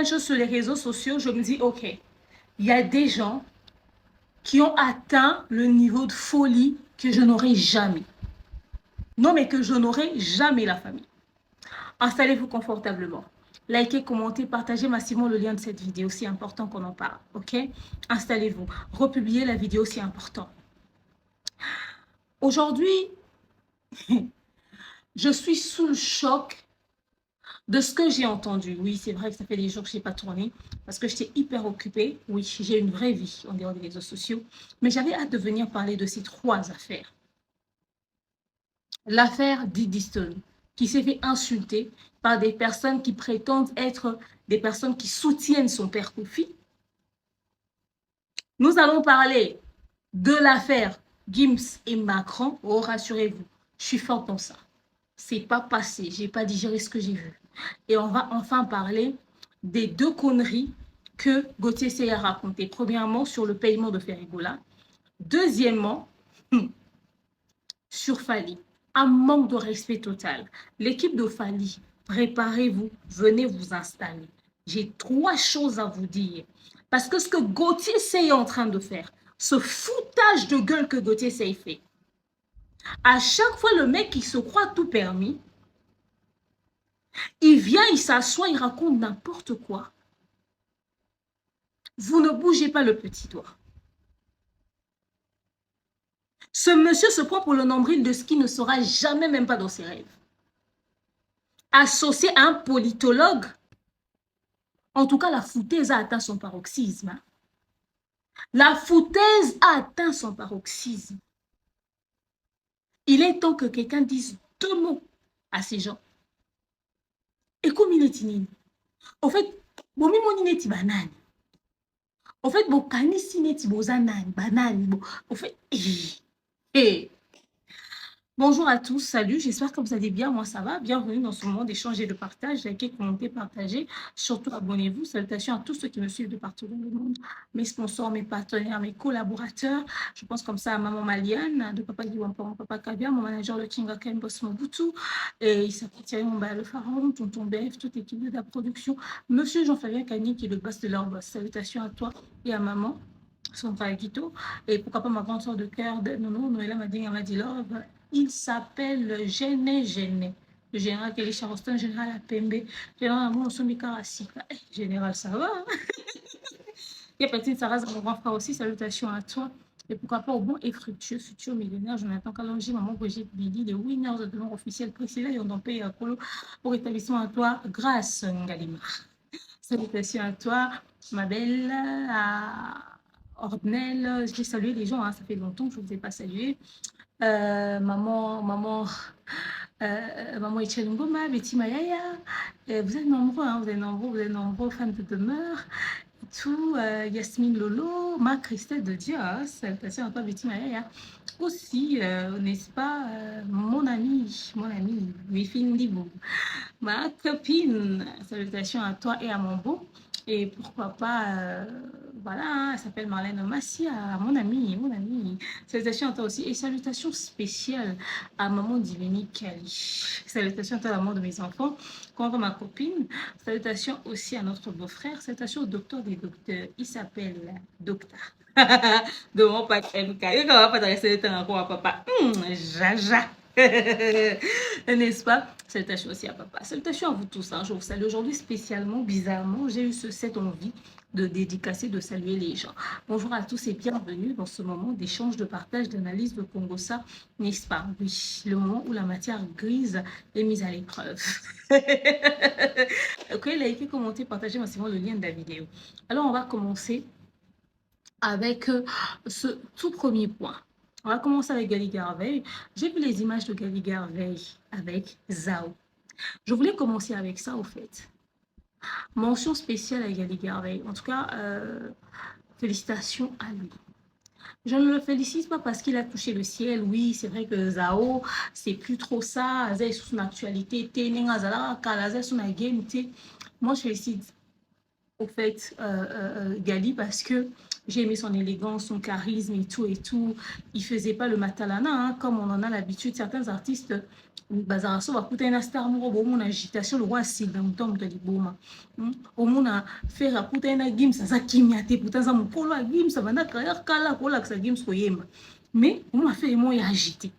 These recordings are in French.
certaines choses sur les réseaux sociaux, je me dis, ok, il y a des gens qui ont atteint le niveau de folie que je n'aurai jamais. Non, mais que je n'aurai jamais, la famille. Installez-vous confortablement. Likez, commentez, partagez massivement le lien de cette vidéo. C'est important qu'on en parle, ok? Installez-vous. Republiez la vidéo, c'est important. Aujourd'hui, je suis sous le choc de ce que j'ai entendu. Oui, c'est vrai que ça fait des jours que je n'ai pas tourné parce que j'étais hyper occupée. Oui, j'ai une vraie vie en dehors des réseaux sociaux. Mais j'avais hâte de venir parler de ces 3 affaires. L'affaire Diddy Stone, qui s'est fait insulter par des personnes qui prétendent être des personnes qui soutiennent son père Kofi. Nous allons parler de l'affaire Gims et Macron. Oh, rassurez-vous, je suis forte dans ça. C'est pas passé, j'ai pas digéré ce que j'ai vu. Et on va enfin parler des 2 conneries que Gauthier Seye a racontées. Premièrement, sur le paiement de Ferrigola. Deuxièmement, sur Fally. Un manque de respect total. L'équipe de Fally, préparez-vous, venez vous installer. J'ai 3 choses à vous dire. Parce que ce que Gauthier Seye est en train de faire, ce foutage de gueule que Gauthier Seye fait, à chaque fois, le mec qui se croit tout permis, il vient, il s'assoit, il raconte n'importe quoi. Vous ne bougez pas le petit doigt. Ce monsieur se prend pour le nombril de ce qui ne sera jamais même pas dans ses rêves. Associé à un politologue, en tout cas, la foutaise a atteint son paroxysme. La foutaise a atteint son paroxysme. Il est temps que quelqu'un dise 2 mots à ces gens. Et comme il est inine. En fait, bon, mon ineti banane. En fait, bon, kanisi neti bozanani, banane. Bon, en fait, bonjour à tous, salut, j'espère que vous allez bien, moi ça va, bienvenue dans ce moment d'échange et de partage, likez, commentez, partagez, surtout abonnez-vous, salutations à tous ceux qui me suivent de partout dans le monde, mes sponsors, mes partenaires, mes collaborateurs, je pense comme ça à maman Maliane, de papa Diwampa, papa Kabia, mon manager le Kinga Boss Mobutu, et il s'appelle Thierry Mba, le Pharaon, tonton BF, toute l'équipe de la production, monsieur Jean-Fabien Cagny qui est le boss de leur boss, salutations à toi et à maman. Son frère Guito, et pourquoi pas ma grande soeur de cœur, Nono, Noëlla Madi Love. Il s'appelle Gene Gene. Le général Kelly Charleston, général Apembe, général Amour Sombi Karasika. Général, ça va. Hein? Il y a petite Sarah, mon grand frère aussi. Salutations à toi. Et pourquoi pas au bon et fructueux futur millionnaire Jonathan Kalonji, maman Brigitte Billy, les winners de nom officiel Priscilla et on en paye à Colo pour établissement à toi grâce Ngalima. Salutations à toi, ma belle, à Ordnel. Je vais saluer les gens, hein. Ça fait longtemps que je ne vous ai pas salué. Maman Etienne Ngoma, Betty Mayaya, vous êtes nombreux, hein, vous êtes nombreux fans de demeure, tout, Yasmine Lolo, Marc Christelle de Dias, salutations à toi Betty Mayaya, aussi, n'est-ce pas, mon ami, Wifine Dibou, ma copine, salutations à toi et à mon beau. Et pourquoi pas, voilà, hein, elle s'appelle Marlène Massia, mon amie. Salutations à toi aussi. Et salutations spéciales à maman Divini Kali. Salutations à toi, maman de mes enfants. Comment ma copine. Salutations aussi à notre beau-frère. Salutations au docteur des docteurs. Il s'appelle Docteur. De mon papa MK. Il ne va pas t'adresser le temps encore à papa. Jaja. N'est-ce pas? Salutations aussi à papa. Salutations à vous tous. Hein. Je vous salue aujourd'hui spécialement, bizarrement. J'ai eu cette envie de dédicacer, de saluer les gens. Bonjour à tous et bienvenue dans ce moment d'échange, de partage, d'analyse de Congossa, n'est-ce pas? Oui, le moment où la matière grise est mise à l'épreuve. Ok, likez, commentez, partagez massivement le lien de la vidéo. Alors, on va commencer avec ce tout premier point. On va commencer avec Gali Garvey. J'ai vu les images de Gali Garvey avec Zao. Je voulais commencer avec ça, au fait. Mention spéciale à Gali Garvey. En tout cas, félicitations à lui. Je ne le félicite pas parce qu'il a touché le ciel. Oui, c'est vrai que Zao, c'est plus trop ça. Zao est sous son actualité. Moi, je félicite, au fait, Gali parce que J'ai aimé son élégance, son charisme et tout et tout. Il faisait pas le matalana, hein, comme on en a l'habitude. Certains artistes, bazaraso bakuta ina star moko bomo na agitation le roi sida mutombo de liboma. Omona faire akuta ina Gims aza kimia te pourtant za mukolo a Gims bana kala kola ksa Gims koyemba. Mais on a fait mo ya agité.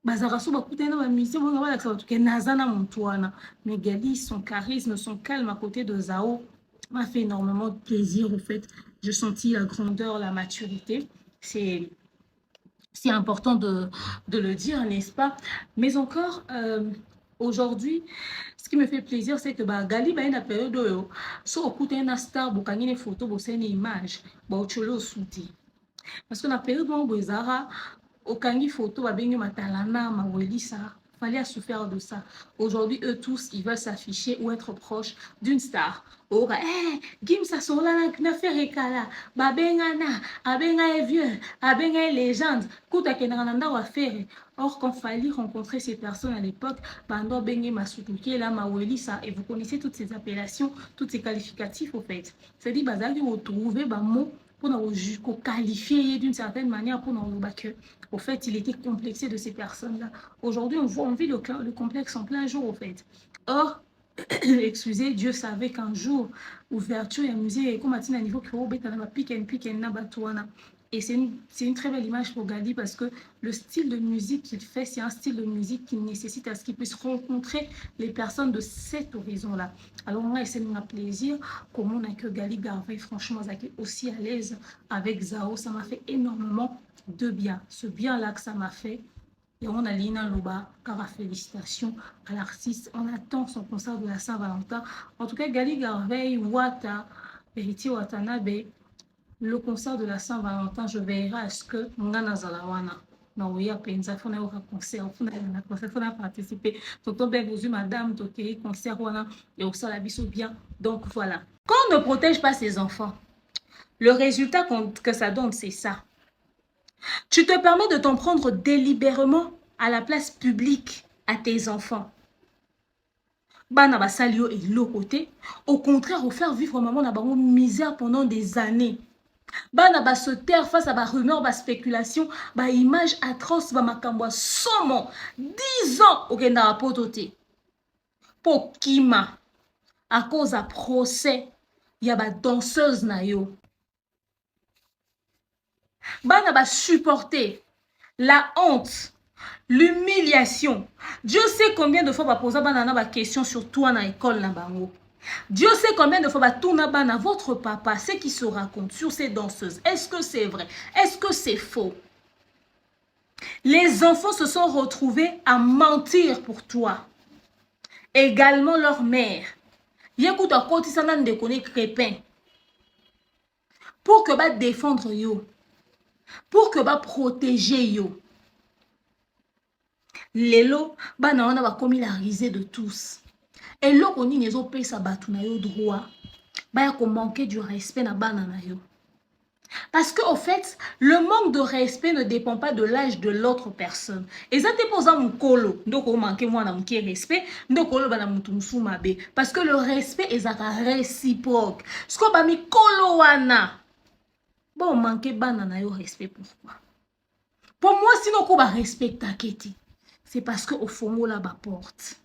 Bazaraso bakuta ina ba musicien bonga bala ksa ke nazana montuana. Mais Gali, son charisme, son calme à côté de Zao m'a fait énormément de plaisir au fait. Je sentis la grandeur, la maturité. C'est important de le dire, n'est-ce pas? Mais encore, aujourd'hui, ce qui me fait plaisir, c'est que Gali, il y a une période où, si on écoute une star, vous avez une photo, vous avez une image, vous avez le soutien. Parce que la période où vous avez une photo, vous avez une matalana, ça. Fallait souffrir de ça. Aujourd'hui, eux tous, ils veulent s'afficher ou être proches d'une star. Oh, Gims ça sont là, n'a fait récala. Babengana, abenga est vieux, abenga est légende. Kouta kenanda wa faire. Or, quand fallait rencontrer ces personnes à l'époque, bando bengi masutuki la maweli ça. Et vous connaissez toutes ces appellations, toutes ces qualificatifs au fait. C'est-à-dire, bazali vous trouvez ba mot pour nous qualifier d'une certaine manière pour nous battre. Au fait, il était complexé de ces personnes-là. Aujourd'hui, on vit le complexe en plein jour, au fait. Or, excusez, Dieu savait qu'un jour, ouverture et musée, comme à un niveau qui et c'est une très belle image pour Gali parce que le style de musique qu'il fait, c'est un style de musique qui nécessite à ce qu'il puisse rencontrer les personnes de cet horizon-là. Alors, moi, c'est un plaisir. Comme on a que Gali Garvey, franchement, aussi à l'aise avec Zao, ça m'a fait énormément de bien. Ce bien-là que ça m'a fait. Et on a Lina Loba, car félicitations à l'artiste. On attend son concert de la Saint-Valentin. En tout cas, Gali Garvey, Wata, Héritier Watanabe, le concert de la Saint-Valentin, je verrai à ce que Ngana Zalawana. Non, oui, à peine, il faut un concert, il faut participer. Tonton Ben Bozu, madame, Tokeri, concert, et au ça, la biso bien. Donc voilà. Quand on ne protège pas ses enfants, le résultat que ça donne, c'est ça. Tu te permets de t'en prendre délibérément à la place publique à tes enfants. Bana basalio et l'autre côté, au contraire, au faire vivre maman na bango misère pendant des années. Bana ba se taire face à ba rumeur, ba spéculation, ba image atroce, ba makambo somo. 10 ans au kenda potote. Po kima à cause à procès, y a ba danseuse na yo. Bana ba supporter la honte, l'humiliation. Dieu sait combien de fois va poser banana question sur toi dans l'école na bango. Dieu sait combien de fois va tourner bana votre papa, ce qui se raconte sur ces danseuses. Est-ce que c'est vrai? Est-ce que c'est faux? Les enfants se sont retrouvés à mentir pour toi. Également leur mère. Yécoute à côté ça n'a de connaître crépin. Pour que va défendre yo. Pour que va protéger yo. Lelo, bana wana ba komi la risée de tous. Et là, on y nezo pe sa batu na yo droit. Ba ko manquer du respect na bana na yo. Parce que au fait, le manque de respect ne dépend pas de l'âge de l'autre personne. Et ça dépend mon kolo. Donc on manque moi na mki respect, donc kolo bana mutu musu mabe parce que le respect est réciproque. Ce qu'on ba mi kolo wana. Bon manquer bana na yo respect pourquoi? Pour moi sinon ko ba respecte aketi. C'est parce que au fond la ba porte.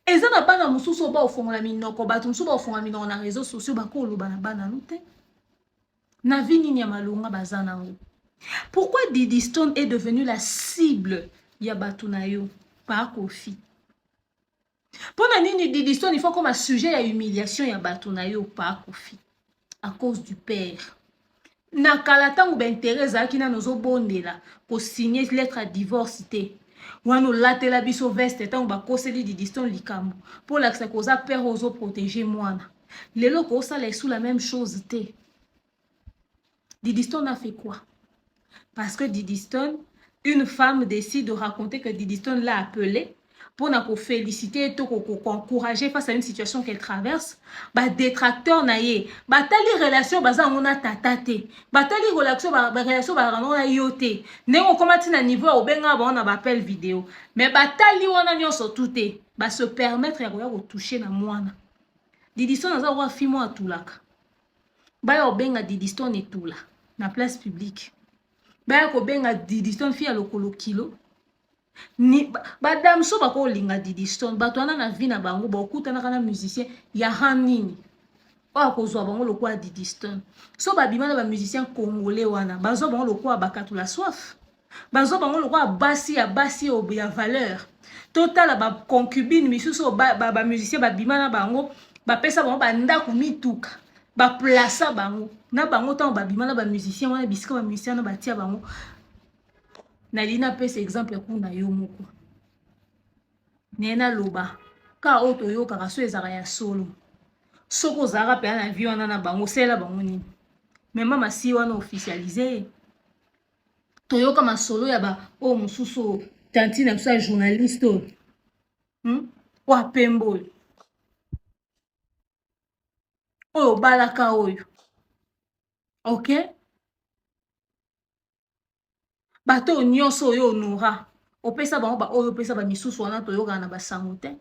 Et ça n'a pas na mususu ba au fond la minoko ba mususu ba au fond la minoko na réseaux sociaux ba ko lo bana bana nute. Na vi nini ya malonga bazana ngo. Pourquoi Diddy Stone est devenu la cible ya batu na yo par Kofi? Pour na nini Diddy Stone il faut comme un sujet à humiliation ya batu na yo par Kofi à cause du père. Na kalata ou ben Teresa qui na nozo bondela ko signer lettre à divorce té. Wano latela biso veste tant ba koseli Diddy Stone likambo pour l'accès koza père ozo protéger mwana. Lelo ko ça les sous la même chose té. Diddy Stone a fait quoi? Parce que Diddy Stone, une femme décide de raconter que Diddy Stone l'a appelé pour nous féliciter et encourager face à une situation qu'elle traverse. Bah détracteur naie, bah tali relation baza on a tatate, bah tali relation bah on a yoté. Ne on commence à niveau au benga bah on a appel vidéo. Mais bah tali on a nyon surtout te, bah se permettre de toucher na moana. Diddy Stone a fait moi tout là. Bah au benga Diddy Stone et tout là. na place publique baya kobenga Diddy Stone fi ya lokolo kilo ni badame so bakolinga Diddy Stone bato wana na vie na bango bakutanaka na musicien ya hanini oyo akozwa bango lokola Diddy Stone so babima na bamusicien congolais wana bazwa bango lokola bakatula soif bazwa bango lokola basi ya valeur totala baconcubine misusu bamusicien babima na bango bapesa bango bandako mituka baplaça bango na bango ntango babima na bamusicien wana bisika bamusicien na batia bango nali napesa exemple kuna yo moko naye naloba ka oyo toyokaka so ezaka ya solo soki ozalaka mpe na vie wana na bango osala bango nini mema masi wana officialize toyoka masolo ya oyo mosusu tantine na biso ya journaliste oyo oyo apembe oyo obalaka oyo ok bato nyonso oyo onora opesa bango oyo opesa bamisusu wana toyokaka na basango te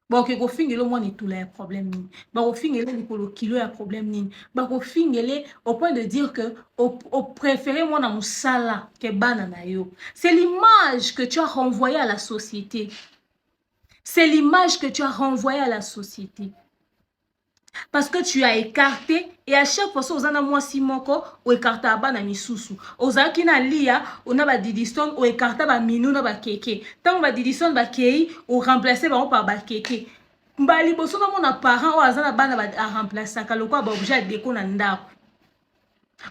bakoki kofingela mwana etula ya problème nini bakofingela likolo kilo ya problème nini bakofingele au point de dire que opréféré mwana mosala ke bana na yo c'est l'image que tu as renvoyé à la société c'est l'image que tu as renvoyé à la société parce que tu as écarté et à chaque fois ozana mwasi moko oekarta bana misusu ozalaki na lia ona ba Diddy Stone oekarta ba minu na ba keke tango ba Diddy Stone bakei o remplacer bango par ba keke mbali boso na mona parent o azana bana ba a remplacer ka lokwa ba objet déco na ndako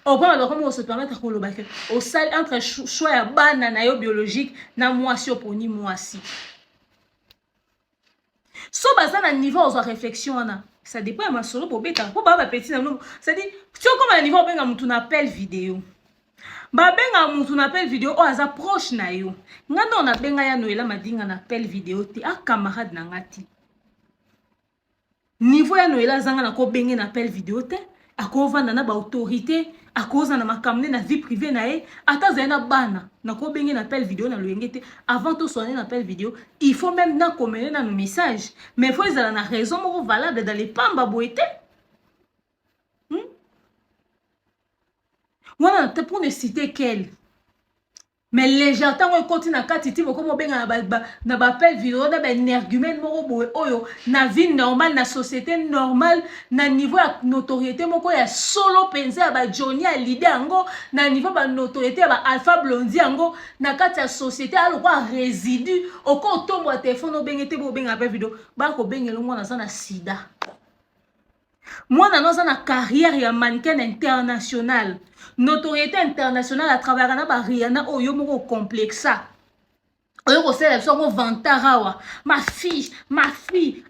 au point de comment on se permettre ko loba ke au sal entre choix ya bana na yo biologique na mwasi oponi mwasi so bazana niveau ozo réflexion wana ça dépend de ma solo pour bêta pour baba petit na c'est-à-dire tu comme à niveau benga mutu na appel vidéo ba benga mutu na appel vidéo o aza proche na yo ngana on a benga ya Noela madinga na appel vidéo te a camarade na ngati niveau ya Noela zanga na ko benga na appel vidéo te akovanda na ba autorité akoza na makamne na vie privée na ye ata na bana na ko benga na appel vidéo na loyengete avant tout sonner na appel vidéo il faut même na commenter na nos messages mais il faut ils na raison moko valable dans les pamba boité wana te pour ne citer qu'elle mais les gens tant on continue na kati ti boko mo benga na ba appel vidéo na ba énergumène moko boye oyo na vie normale na société normale na niveau ya notoriété moko ya solo penza ba Johnny a leader yango na niveau ba notoriété ba Alpha Blondy yango na kati ya société alors quoi résidu oko tombo ya téléphone obengete bo benga appel vidéo ba ko bengelo mwana za na sida mwana noza na carrière ya mannequin international notoriété internationale à travers na Rihanna oyo moko complexa oyo ko sala biso ko vantarawa ma fille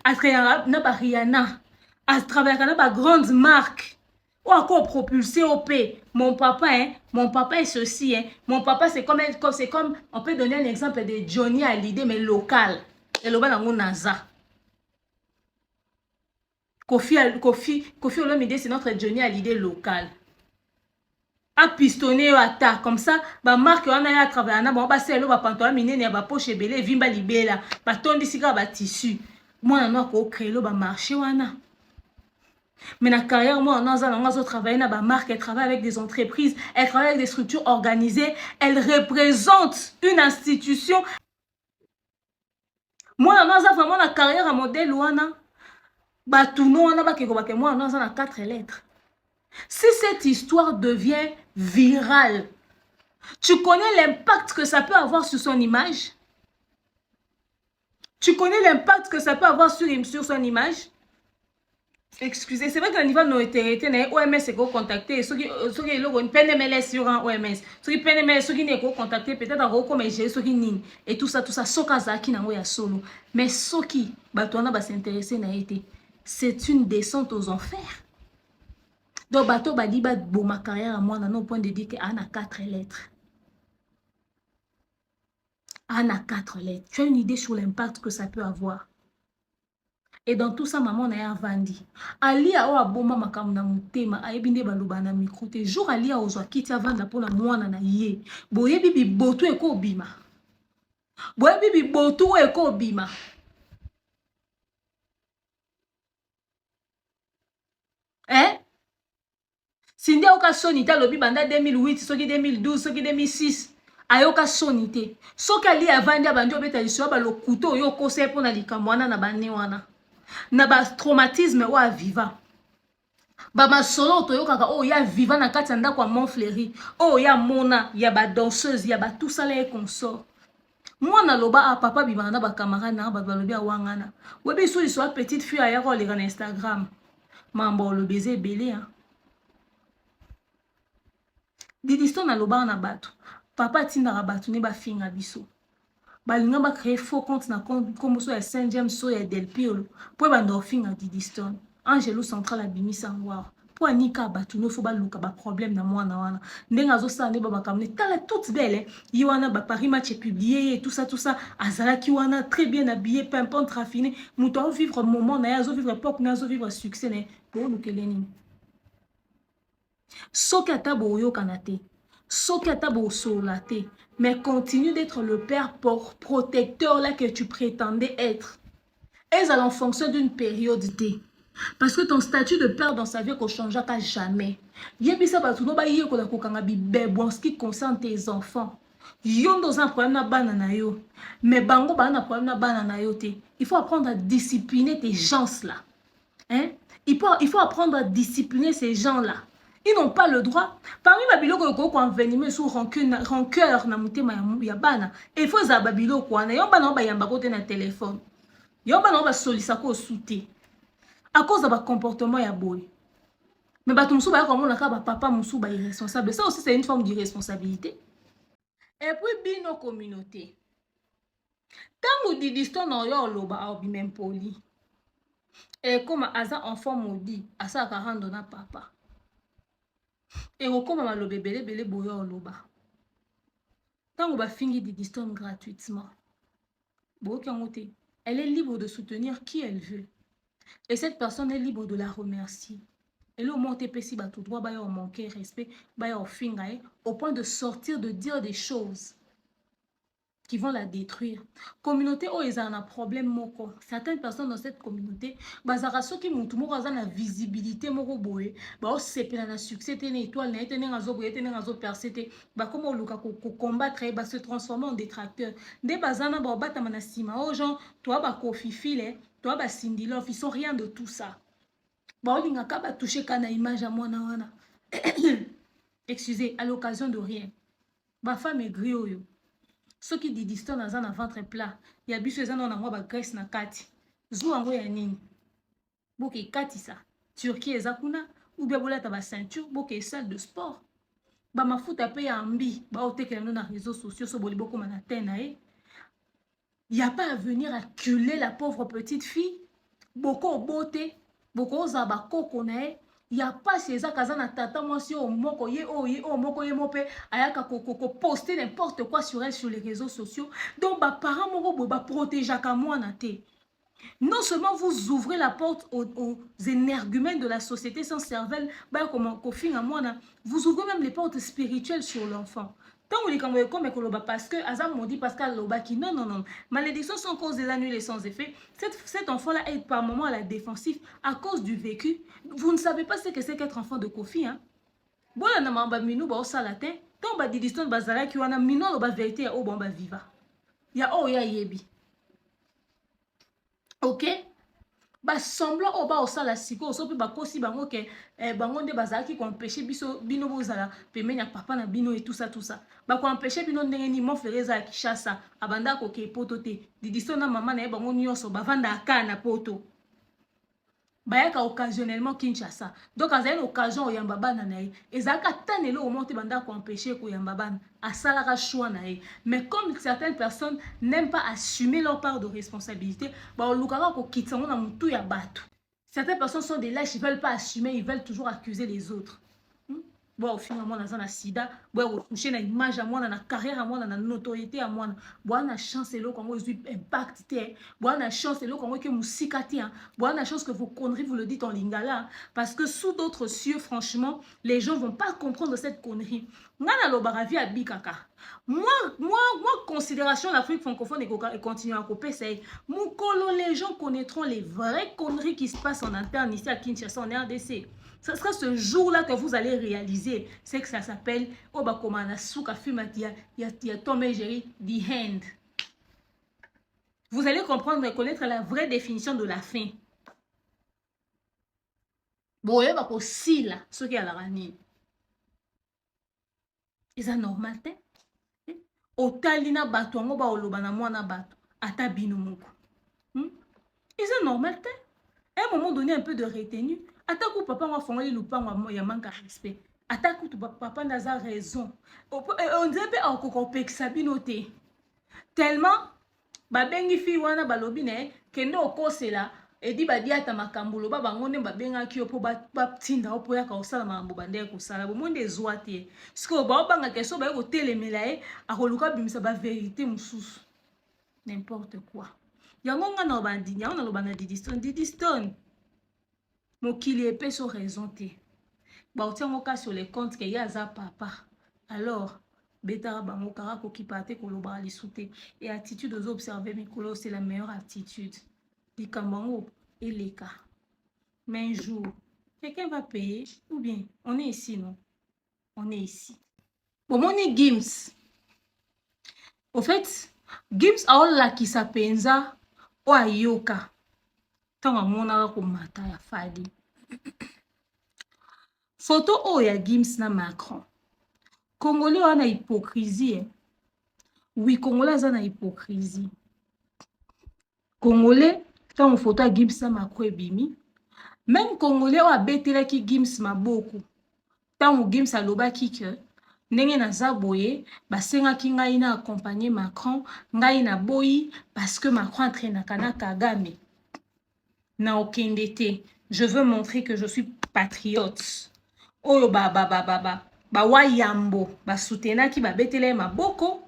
à travers na Rihanna à travers na grande marque ou encore propulsé au P mon papa est ceci mon papa c'est comme on peut donner un exemple de Johnny Hallyday mais local et le bana naza Kofi Olomide c'est notre Johnny Hallyday local a pistonné ata comme ça ba marque wana ya travailler na bon ba selo ba pantalon minene ya ba poche belé vimba libela ba tondi sika ba tissu moi na ko créer ba marché wana mais na carrière moi on a travailler na ba marque elle travaille avec des entreprises elle travaille avec des structures organisées elle représente une institution moi on a vraiment la carrière à modèle wana ba tuno wana ba keko ba ke moi on a 4 lettres. Si cette histoire devient virale, tu connais l'impact que ça peut avoir sur son image? Tu connais l'impact que ça peut avoir sur son image? Excusez, c'est vrai qu'à niveau de notoriété, OMS est contacté. Ceux qui ont PNMLS sur un OMS, ceux qui PNMLS, ceux qui n'est contacté, peut-être en comme j'ai ceux qui n'y et tout ça, sokaza qui n'a pas solo. Mais ceux qui, va s'intéresser n'a été, c'est une descente aux enfers. Donc, bateau badi ba bon ma carrière à moi, non au point de dire qu'Anne a 4 lettres. Anne a 4 lettres. Tu as une idée sur l'impact que ça peut avoir. Et dans tout ça, maman a vendu. Ali a oa boma makam na mutema, a ebinde baloba na micro. Te jour ali a ozwa kiti avanda pour la mwana na ye. Boye bibi botu eko bima. Boye bibi botu eko bima. Hein? Sindi ayoka soni te alobi banda 2008 soki 2012 soki 2006 ayoka soni te soki ali avandi abandi obeta liso balokuta oyo okosa ye mpo na likambo wana na bane wana na batraumatisme oyo aviva bamasolo toyokaka oyo ya viva na kati ya ndako ya Montfleury oyo ya mona ya badanseuse ya batusala ye consort mwana loba a papa bimaka na bakamarade na balobi awangana webi so liso ya petite fille ayaka oleka na Instagram mambo olobi eza ebele Didiston alobaka na bato papa atindaka bato ne bafinga biso balinga bacrée faux compte na kombo so ya Saint James so ya Del Piolo mpo ebanda ofinga Didiston Angelo Central abimisa ngwara mpo anika bato nyonso baluka baproblème na mwana wana ndenge azosala nde babakamne tala toute belle ye wana baparis match epublie ye tout ça azalaki wana très bien habillé pimpant raffiné moto azovivre moment na ye azovivre époque na ye azovivre succès na ye boolukele nini soki ata boyokana te soki ata bosolola te mais continue d'être le père protecteur là que tu prétendais être ezala en fonction d'une période te parce que ton statut de père dans sa vie kochangeaka jamais yebisa bato no bayekola kokanga bibebo en ce qui concerne tes enfants yo ndo oza na problème na bana na yo mais bango baa na problème na bana na yo te il faut apprendre à discipliner tes gens là hein? il faut apprendre à discipliner ces gens là. Ils n'ont pas le droit. Parmi Babyloko ko envenimé sous rancœur na mutema ya bana. Il faut za Babyloko wana yo bana ba yamba kote na téléphone. Yo bana ba solisa ko souté. À cause de ba comportement ya boy. Mais ba tumsu ba comme on a ka ba papa musu ba irresponsable. Ça aussi c'est une forme d'irresponsabilité. Et puis bino communauté. Tango Didiston no yo loba obi même poli. Et comme aza enfant maudit, asa ka rendre na papa. Et okoma malobe bele boyo oloba tango bafingi Didiston gratuitement boyoki yango te elle est libre de soutenir qui elle veut et cette personne est libre de la remercier et le monte pesi bato droit baya o manquer respect baya o finga au point de sortir de dire des choses qui vont la détruire. Communauté où ils ont un problème moko. Certaines personnes dans cette communauté, bazara soki mutu moko aza na visibilité moko boye, ba o sepela na succès tene étoile na tene ngazo boye tene ngazo percé ba comme oluka ko combattre ba se transformer en détracteur. Nde bazana ba batama na sima o gens, toi ba Kofi File, toi ba Cindy Love, ils sont rien de tout ça. Ba olinga ka ba toucher kana image à mwana wana. Excusez, à l'occasion de rien. Ba femme est grioyo. Ce qui dit Didiston dans un ventre plat, il y a biso ezana na mwa ba graisse na kati. Zu ango ya nini? Boke kati sa. Turquie ezakuna ou bien bolata ba ceinture, boke salle de sport. Ba mafuta pe ya mbi, ba otekela no na réseaux sociaux so boli boko na tena e. Il y a pas à venir acculer la pauvre petite fille. Boko beauté, boko za ba koko na e. Il n'y a pas ces akazana tata moi si au moko ye moko ye mope ayaka ko poster n'importe quoi sur elle sur les réseaux sociaux. Donc ba parents moko ba protéger ka moi na te. Non seulement vous ouvrez la porte aux énergumènes de la société sans cervelle, bah comment kofing à moi na, vous ouvrez même les portes spirituelles sur l'enfant. Tant que vous comme ekoloba parce que Azam m'ont dit Pascal Lobaki non malédiction sans cause des annulés sans effet. Cet enfant là est par moment à la défensive à cause du vécu. Vous ne savez pas ce que c'est qu'être enfant de Kofi hein. Bon la mamba minou ba osalatin tant ba Didiston bazala ki wana mino ba vérité ya o bon ba viva. Ya o ya yebi. OK ba semblant au ba osala siko so pe ba kosi bango ke bango nde bazalaki ko empêcher biso bino bozala pemeni ya papa na bino et tout ça ba ko empêcher bino ndenge ni mon frère za Kishasa abanda ko ke poto te Didiston na maman na bango nyonso bavanda aka na poto bayaka occasionnellement Kinshasa donc azali une occasion oyamba bana na ye ezaka tanelo au monte banda ko empêcher ko yamba bana asalaka choix na ye mais comme certaines personnes n'aiment pas assumer leur part de responsabilité ba olukaka ko kitsango na mutu ya bato certaines personnes sont des lâches ils veulent pas assumer ils veulent toujours accuser les autres bon finalement na zana sida bon toucher na image à moi na carrière à moi na notoriété à moi bon na chance elo quand vous impact té bon na chance elo quand que musika té bon na chance que vos conneries vous le dites en lingala parce que sous d'autres cieux franchement les gens vont pas comprendre cette connerie ngana lo baravi à bikaka moi considération l'Afrique francophone et continue à couper c'est mukolo les gens connaîtront les vraies conneries qui se passent en interne ici à Kinshasa en RDC. Ce sera ce jour-là que vous allez réaliser. C'est que ça s'appelle Obakomana Souka Fumatia, ya Tom et Jerry, The Hand. Vous allez comprendre et connaître la vraie définition de la fin. Bon, il va aussi là, ce qui est à la ranine. Et ça normal, hein? Otalina bato, on va oloba na mwana bato, ata bino moko. Et ça normal, hein? À un moment donné, un peu de retenue. Ataku papa m'a fongoli lupango ya manque de respect. Ataku tu papa n'a raison. On dirait pas encore peksa binote. Tellement babengi fi wana balobi ne kende okosela edi badiata makambulo babango nde babengaki yo po batinda po ya kosala mambo bande kosala bomonde ezwa te siko baobanga keso baye kotelemela ye akoluka bimisa ba vérité mususu n'importe quoi yango nga na bandi yango na lobana Didiston mokili epeso raison te baotiango ka sur les comptes ke ye aza papa alors betara bango kara kokipa te koloba lisuté et attitude aux observer mikolo c'est la meilleure attitude likambango et les cas mais un jour quelqu'un va payer ou bien on est ici non on est ici bomoni Gims au fait Gims aolakisa penza o ayoka ntango amonaka komata ya fadi photo oyo ya Gims na Macron Congolais wana hypocrisie. Oui, Congolais aza na hypocrisie. Congolais, tant photo à Gims na Macron ebimi. Même Congolais a betelaki Gims maboko. Tant Gims alobaki que ndenge naza boye, basengaki ngai na accompagner Macron, ngai na boyi parce que Macron entraînaka na Kagame. Na okende te. Je veux montrer que je suis patriote. Oyo wa yambo basutenaki babetele maboko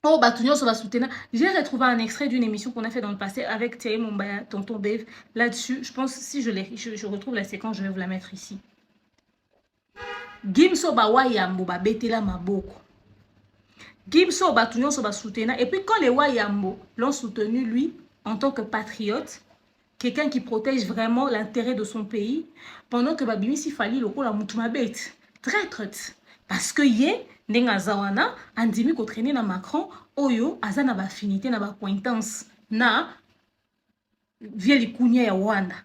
oh batunyo so basutena. J'ai retrouvé un extrait d'une émission qu'on a fait dans le passé avec Thierry Mumbaya, tonton Bev là-dessus. Je pense si je retrouve la séquence, je vais vous la mettre ici. Gimso wa yambo babetela maboko. Gimso batunyo so basutena et puis quand les wa yambo l'ont soutenu lui en tant que patriote, quelqu'un qui protège vraiment l'intérêt de son pays, pendant que babimisi fali lokola mutuma bête traître parce que ye ndenga zawana andimi ko traîner na Macron oyo azana ba affinité na ba acquaintance na vieille kunya ya Rwanda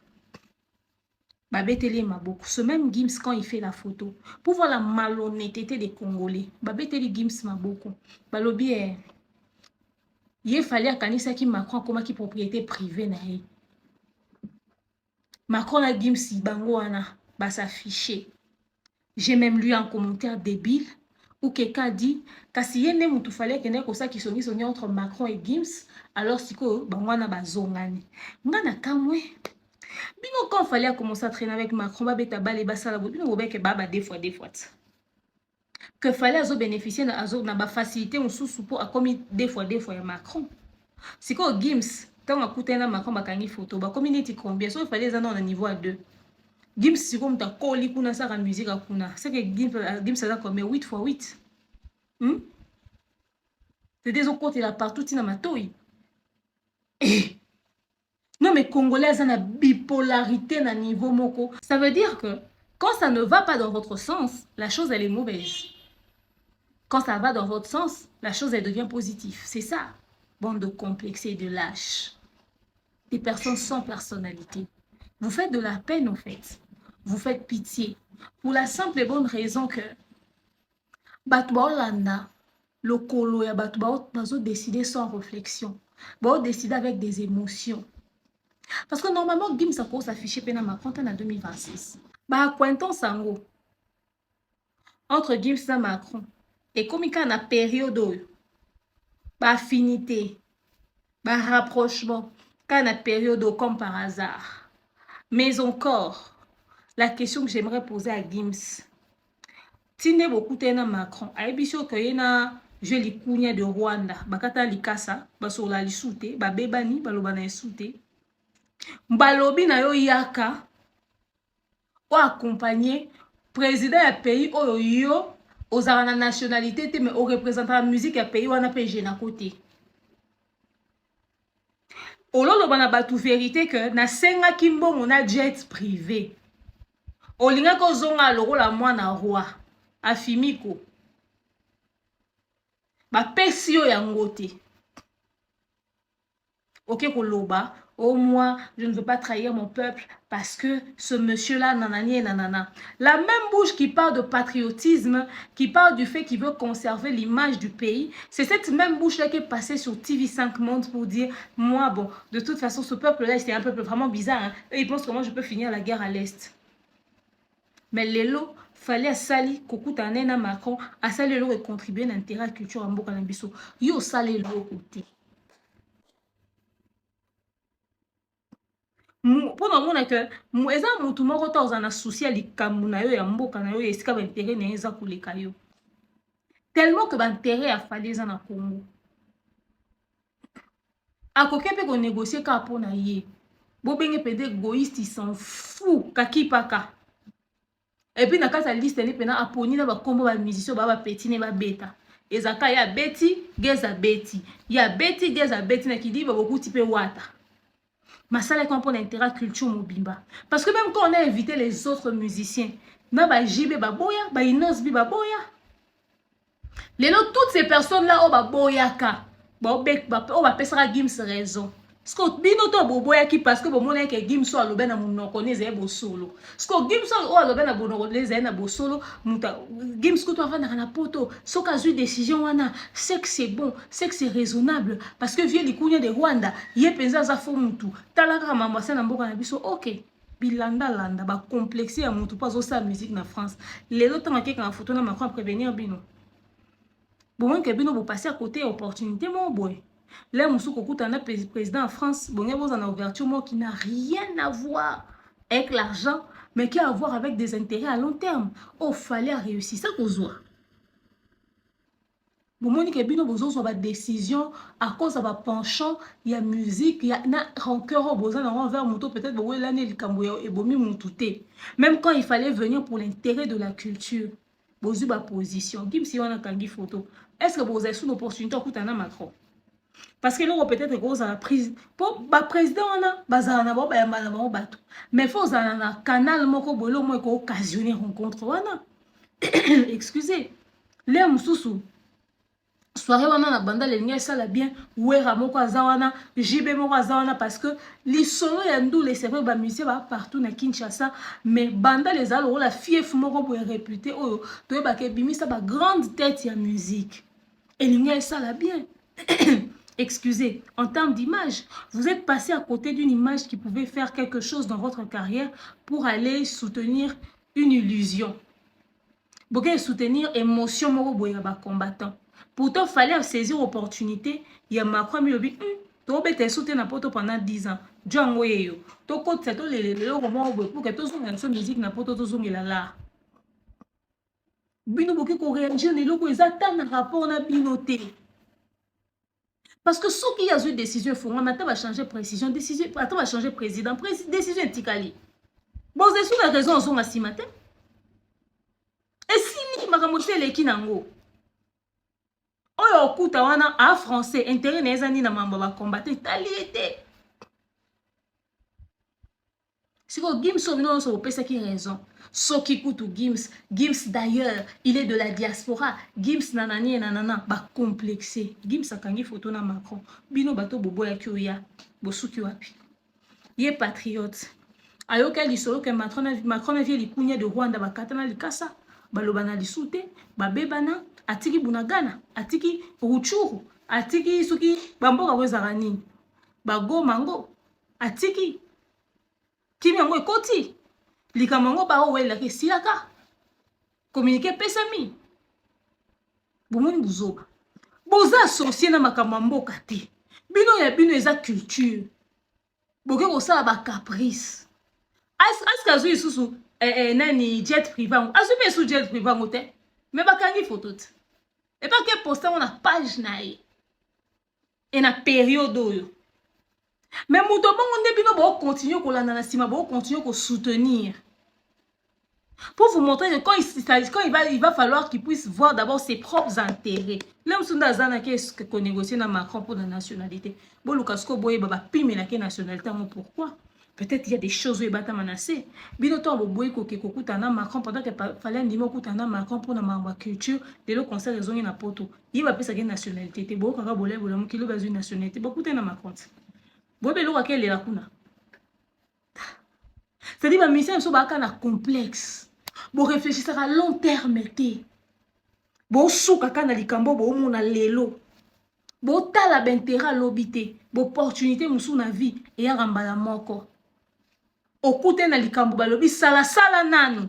babeteli maboko. Ce même Gims quand il fait la photo pour voir la malhonnêteté des Congolais babeteli Gims maboko balobi ye fallait akanisa ki Macron comme qui propriété privée na ye Macron na Gims bango wana ba s'afficher. J'ai même lu un commentaire débile où quelqu'un dit kasi yende mutu fallait kende ko sa ki songi entre Macron et Gims alors siko bangwana bazongani ngana kamwe bino quand fallait commencer à traîner avec Macron ba beta bale basala bino bobeke baba des fois que fallait azo bénéficier na azo na ba facilité mususu pour a commis des fois ya Macron siko Gims tant akutena Macron bakangi photo ba community combien so fallait za na niveau à 2 Gims si comme ta koli kuna sa musique kuna c'est que Gims a comme 8 x 8 c'est des autres côtés là partout tina matoi non mais Congolais ça na bipolarité na niveau moko ça veut dire que quand ça ne va pas dans votre sens la chose elle est mauvaise quand ça va dans votre sens la chose elle devient positive c'est ça bande de complexés et de lâches des personnes sans personnalité. Vous faites de la peine en fait. Vous faites pitié. Pour la simple et bonne raison que Batouba Olanda, le colo ya Batouba Bazo décider sans réflexion. Bazo décider avec des émotions. Parce que normalement, Gims a pour s'afficher pendant ma compte en 2026. Bah, acquaintance sango entre Gims et Macron. Et comme il y a une période, bah, affinité, bah, rapprochement. Quand la période comme par hasard. Mais encore, la question que j'aimerais poser à Gims. Tine beaucoup tena Macron. Aïbisho koyena je likunya de Rwanda. Bakata likasa, basola lisute, babebani, balobana esute. Mbalobi na yo yaka. Ou accompagner président ya pays oyo yo ozala na nationalité te mais au représentant la musique ya pays wana pe na côté. Ololo bana batu vérité que na senga kimbo mona jet privé. olinga ko zonga lokola mwana roi afimiko ba pesi yo yango te. Ok koloba, oh moi je ne veux pas trahir mon peuple parce que ce monsieur là nanani et nanana. La même bouche qui parle de patriotisme, qui parle du fait qu'il veut conserver l'image du pays, c'est cette même bouche là qui est passée sur TV5 Monde pour dire moi bon de toute façon ce peuple là c'était un peuple vraiment bizarre hein? Et ils pensent que moi je peux finir la guerre à l'est. Mais lelo fallait à sali kokuta na Macron à sali lelo et contribuer à l'intérêt à la culture en boka na biso yo sali lelo côté. Mpona mona ke eza mutu moko ta ozana souci ya likambo na yo ya mboka na yo esika ba intérêt na eza koleka yo tellement que ba intérêt ya fali eza na Congo akoki pe ko négocier ka pona ye bobenge pede égoïste il s'en fout kaki paka et puis na kati ya liste ne pena aponi na bakombo ba musicien ba petit ne ba beta ezaka ya beti geza beti ya beti geza beti na kidi ba bokuti pe wata masala qu'on pour l'intérêt culture mobimba parce que même quand on a invité les autres musiciens na ba jibe ba boya ba inos bi ba boya lelo toutes ces personnes là o ba boyaka ba obek ba o ba pesera Gims raison Sko bino to boboya ki parce que bomona ke Gims so alobe na munoko neze bo solo. Sko Gims o alobe na bonoko neze na bo solo muta Gims ko to avana na poto so ka zui décision wana c'est que c'est bon, c'est que c'est raisonnable parce que vie likunya de Rwanda ye penza za fo mutu talaka mama sana mboka na biso OK. Bilanda landa ba complexer ya mutu pas osa musique na France. Lelo tanga ke ka photo na Macron prévenir bino. Bon que bino bo passer à côté opportunité mon boy. Là, Moussou Kokutana, président en France, bon, il y a une ouverture qui n'a rien à voir avec l'argent, mais qui a à voir avec des intérêts à long terme. Oh, fallait réussir ça qu'on voit. Bon, moi, je bino besoin sur la décision à cause de la penchant, il y a musique, il y a rancœur au besoin envers moto peut-être bon l'année le Cambouya et bomi moutouté. Même quand il fallait venir pour l'intérêt de la culture, bozu ba position. Kim si on a kangi photo. Est-ce que vous avez sous l'opportunité à Koutana Macron? Parce que là, peut-être que la prise pour le président, mais il faut que un canal qui occasionner rencontre. Excusez. Les Moussou, soirée, on a banda les ça la bien, ouera moko azawana, jibe moko azawana, parce que les solos et ndou les serveurs ba musée va partout na Kinshasa, mais banda les alo la fief moko pour réputer, oh, to ba ke bimi ça ba grande tête ya musique. Et les ça la bien. Excusez, en termes d'image, vous êtes passé à côté d'une image qui pouvait faire quelque chose dans votre carrière pour aller soutenir une illusion. Vous pouvez soutenir émotion combattant. Pourtant, il fallait saisir l'opportunité. Il y a Macron qui a dit, tu as soutenu pendant 10 ans. Django yeyo. Tu as fait les romans pour que tu aies une musique na poto to la la. Bino boki ko réagir ne loko ezata na rapport na binoté. Parce que ceux qui ont eu décision, maintenant va changer précision, décision, attends va changer président, décision Tikali. Bon, c'est sur la raison on a matin. Et si ni makamote les kinango. Oyo okuta wana a français intérêt na ezani na mamba ba combattre taliete. Si ko Gims non so pesa qui raison. Soki kutu Gims d'ailleurs, il est de la diaspora. Gims nanani nanana ba complexé. Gims akangi photo na Macron. Bino bato bobo ya kyoya, bosuki wapi. Ye patriote. Ayoka lisolo ke Macron a vie likunya de Rwanda ba katana likasa, balobana lisute, ba bebana, atiki bunagana, atiki ruchuru, atiki suki bamboka wezaka nini. Ba go mango, atiki kimi yango ekoti. Likamango ba owela ke silaka communiquer pesami bomoni buzoba boza associé na makambo kate bino ya bino eza culture boke ko sala ba caprice aska zo isusu nani jet privé azu pe su jet privé ngote mais bakangi photo te et pas que poster na page na e na période oyo mais muto bongo nde bino bo continuer ko landa na sima bo continuer ko soutenir. Pour vous montrer que quand il va falloir qu'il puisse voir d'abord ses propres intérêts. L'homme Sunda Zana qui est qu'on négocie dans Macron pour la nationalité. Bon, Lucasco Boye Baba Pime la nationalité. Pourquoi? Peut-être il y a des choses où il bata menacé. Binoto aboboy koke kokutana Macron pendant que fallait ndimo kutana Macron pour na ma culture de le concert raison na poto. Il va pesa nationalité te bo kaka bolé bolé mukilo bazu nationalité. Beaucoup na Macron. Bo belo ka kele la kuna. C'est-à-dire ma mission so ba kana complexe. Bo réfléchir à long terme té. Bo souka kana likambo bo mona lelo. Bo tala bentera lobité. Bo opportunité musu na vie et ya rambala moko. Okute na likambo balobi sala sala nanu.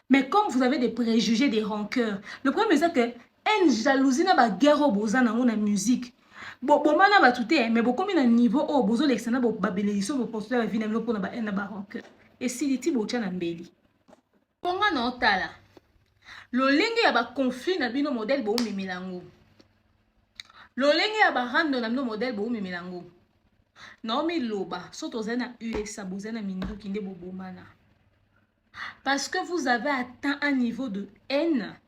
Mais comme vous avez des préjugés, des rancœurs, le problème c'est que une jalousie na ba guerre au boza na la musique. Bon mana ba touté mais bon comme un niveau au bozo l'exana bo ba bénédiction bo poster la vie na pour na ba rancœur. Et si liti bo tcha na mbeli. Ponga na otala. Lolenge ya ba conflit na bino modèle bo memelango. Lolenge ya ba rando na bino modèle bo memelango. Naomi Loba, surtout na USA, bozena mindu kinde bobomana. Parce que vous avez atteint un niveau de haine.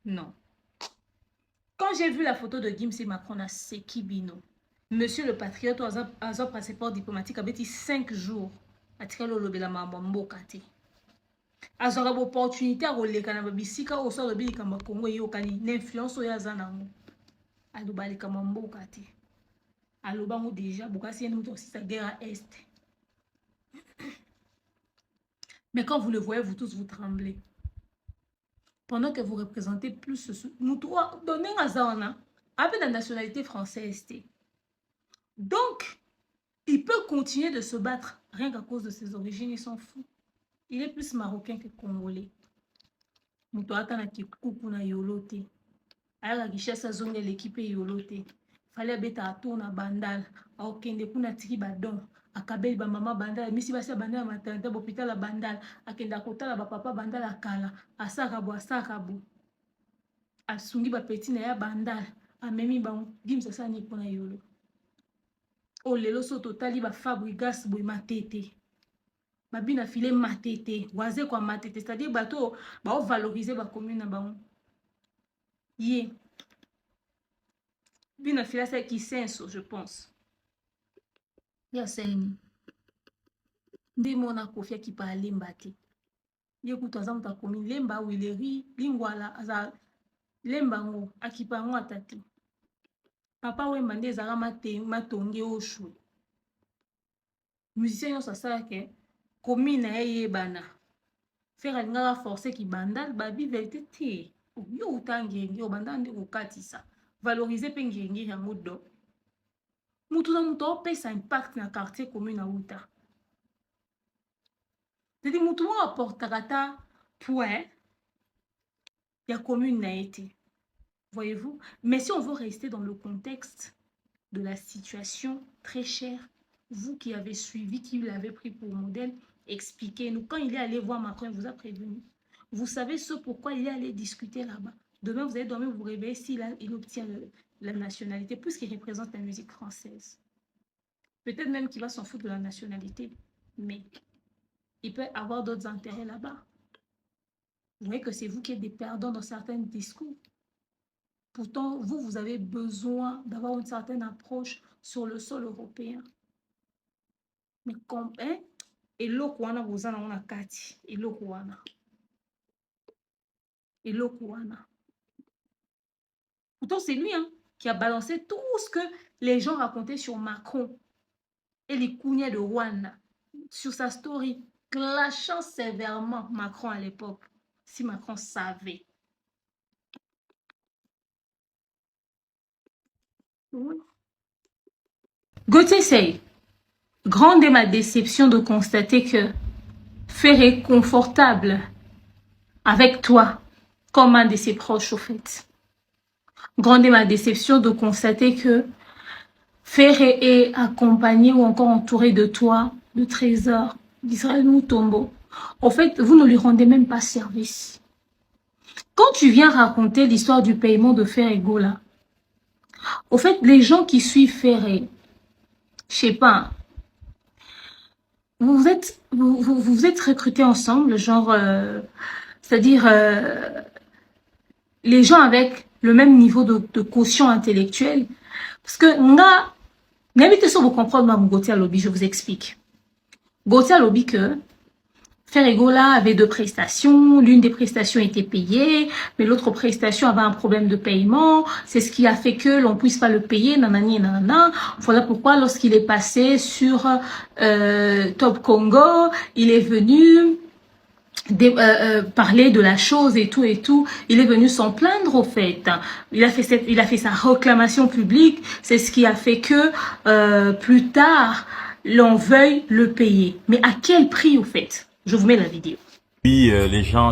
Non. Quand j'ai vu la photo de Gimsi Macron à Sekibino, Monsieur le Patriote, à son passeport diplomatique, a été 5 jours à Tikalo Lobela Mambokati. À son opportunité à relèver na babisika au sort de Bilikamba Congo et Yokani, l'influence au Yazanamo. À Lubali Kamambokati. À Lobango déjà, Bokasi nous aussi sa guerre à Est. Mais quand vous le voyez, vous tous vous tremblez. Pendant que vous représentez plus nous trois, donnez à Zana, avec la nationalité française. Donc, il peut continuer de se battre, rien qu'à cause de ses origines, il s'en fout. Il est plus marocain que congolais. Moutoata na kikuku na yolote. Aya Richesse zone l'équipe yolote. Fallait beta atona bandal. Aokende kuna tiki badon. Akabeli ba mama bandal. Misi basi bandal maternité hôpital la bandal. Akenda kotala ba papa bandal akala. Asakabo asakabo. Asungi ba petit na ya bandal. Amemi ba gimsa sani pona yolo. O lelo so totali ba fabrigas boy matete. Babina filé matete. Waze kwa matete. C'est-à-dire bato ba valoriser ba commune na ba. Yé. Bina fila c'est qui senso, je pense. Ya seni. Ndi mona kofia ki pa lemba te. Ye kutoza muta komi lemba wileri lingwala aza lemba ngo akipa ngo atati. Papa wemba nde ezaka matonge oshu. Musicien yo sasala ke komi na ye bana. Faire alingaka forcer ki bandal babi vérité te. Yo utangenge obanda ndi kokatisa. Valoriser pe ngenge yango do. Mutu na mutu opesa impact na quartier commune na uta. C'est-à-dire mutu mo apportaka point ya commune na été. Voyez-vous? Mais si on veut rester dans le contexte de la situation très chère, vous qui avez suivi, qui l'avez pris pour modèle, expliquez-nous. Quand il est allé voir Macron, il vous a prévenu. Vous savez ce pourquoi il est allé discuter là-bas. Demain, vous allez dormir, vous réveiller s'il obtient la nationalité, puisqu'il représente la musique française. Peut-être même qu'il va s'en foutre de la nationalité, mais il peut avoir d'autres intérêts là-bas. Vous voyez que c'est vous qui êtes des perdants dans certains discours. Pourtant, vous avez besoin d'avoir une certaine approche sur le sol européen. Mais comme, hein, et l'okwana vous en a kati, et l'okwana. Et l'okwana. Pourtant, c'est lui hein, qui a balancé tout ce que les gens racontaient sur Macron et les cougnets de Rwanda sur sa story, clashant sévèrement Macron à l'époque, si Macron savait. Oui. Gauthier Sey, grande est ma déception de constater que Ferré confortable avec toi comme un de ses proches au fait. Grande est ma déception de constater que Ferré est accompagné ou encore entouré de toi, de trésors d'Israël Mutombo. En fait, vous ne lui rendez même pas service. Quand tu viens raconter l'histoire du paiement de Ferré Gola, au fait, les gens qui suivent Ferré, je sais pas, vous vous êtes recrutés ensemble, genre, c'est-à-dire les gens avec le même niveau de quotient intellectuel. Parce que, n'habitez sur vous comprendre, Mme Gauthier Lobby, je vous explique. Gauthier lobby que Ferregola avait deux prestations, l'une des prestations était payée, mais l'autre prestation avait un problème de paiement, c'est ce qui a fait que l'on puisse pas le payer, nanani, nanana. Voilà pourquoi lorsqu'il est passé sur Top Congo, il est venu parler de la chose et tout, il est venu s'en plaindre au fait. Il a fait sa réclamation publique, c'est ce qui a fait que plus tard, l'on veuille le payer. Mais à quel prix au fait? Je vous mets la vidéo. Oui, les gens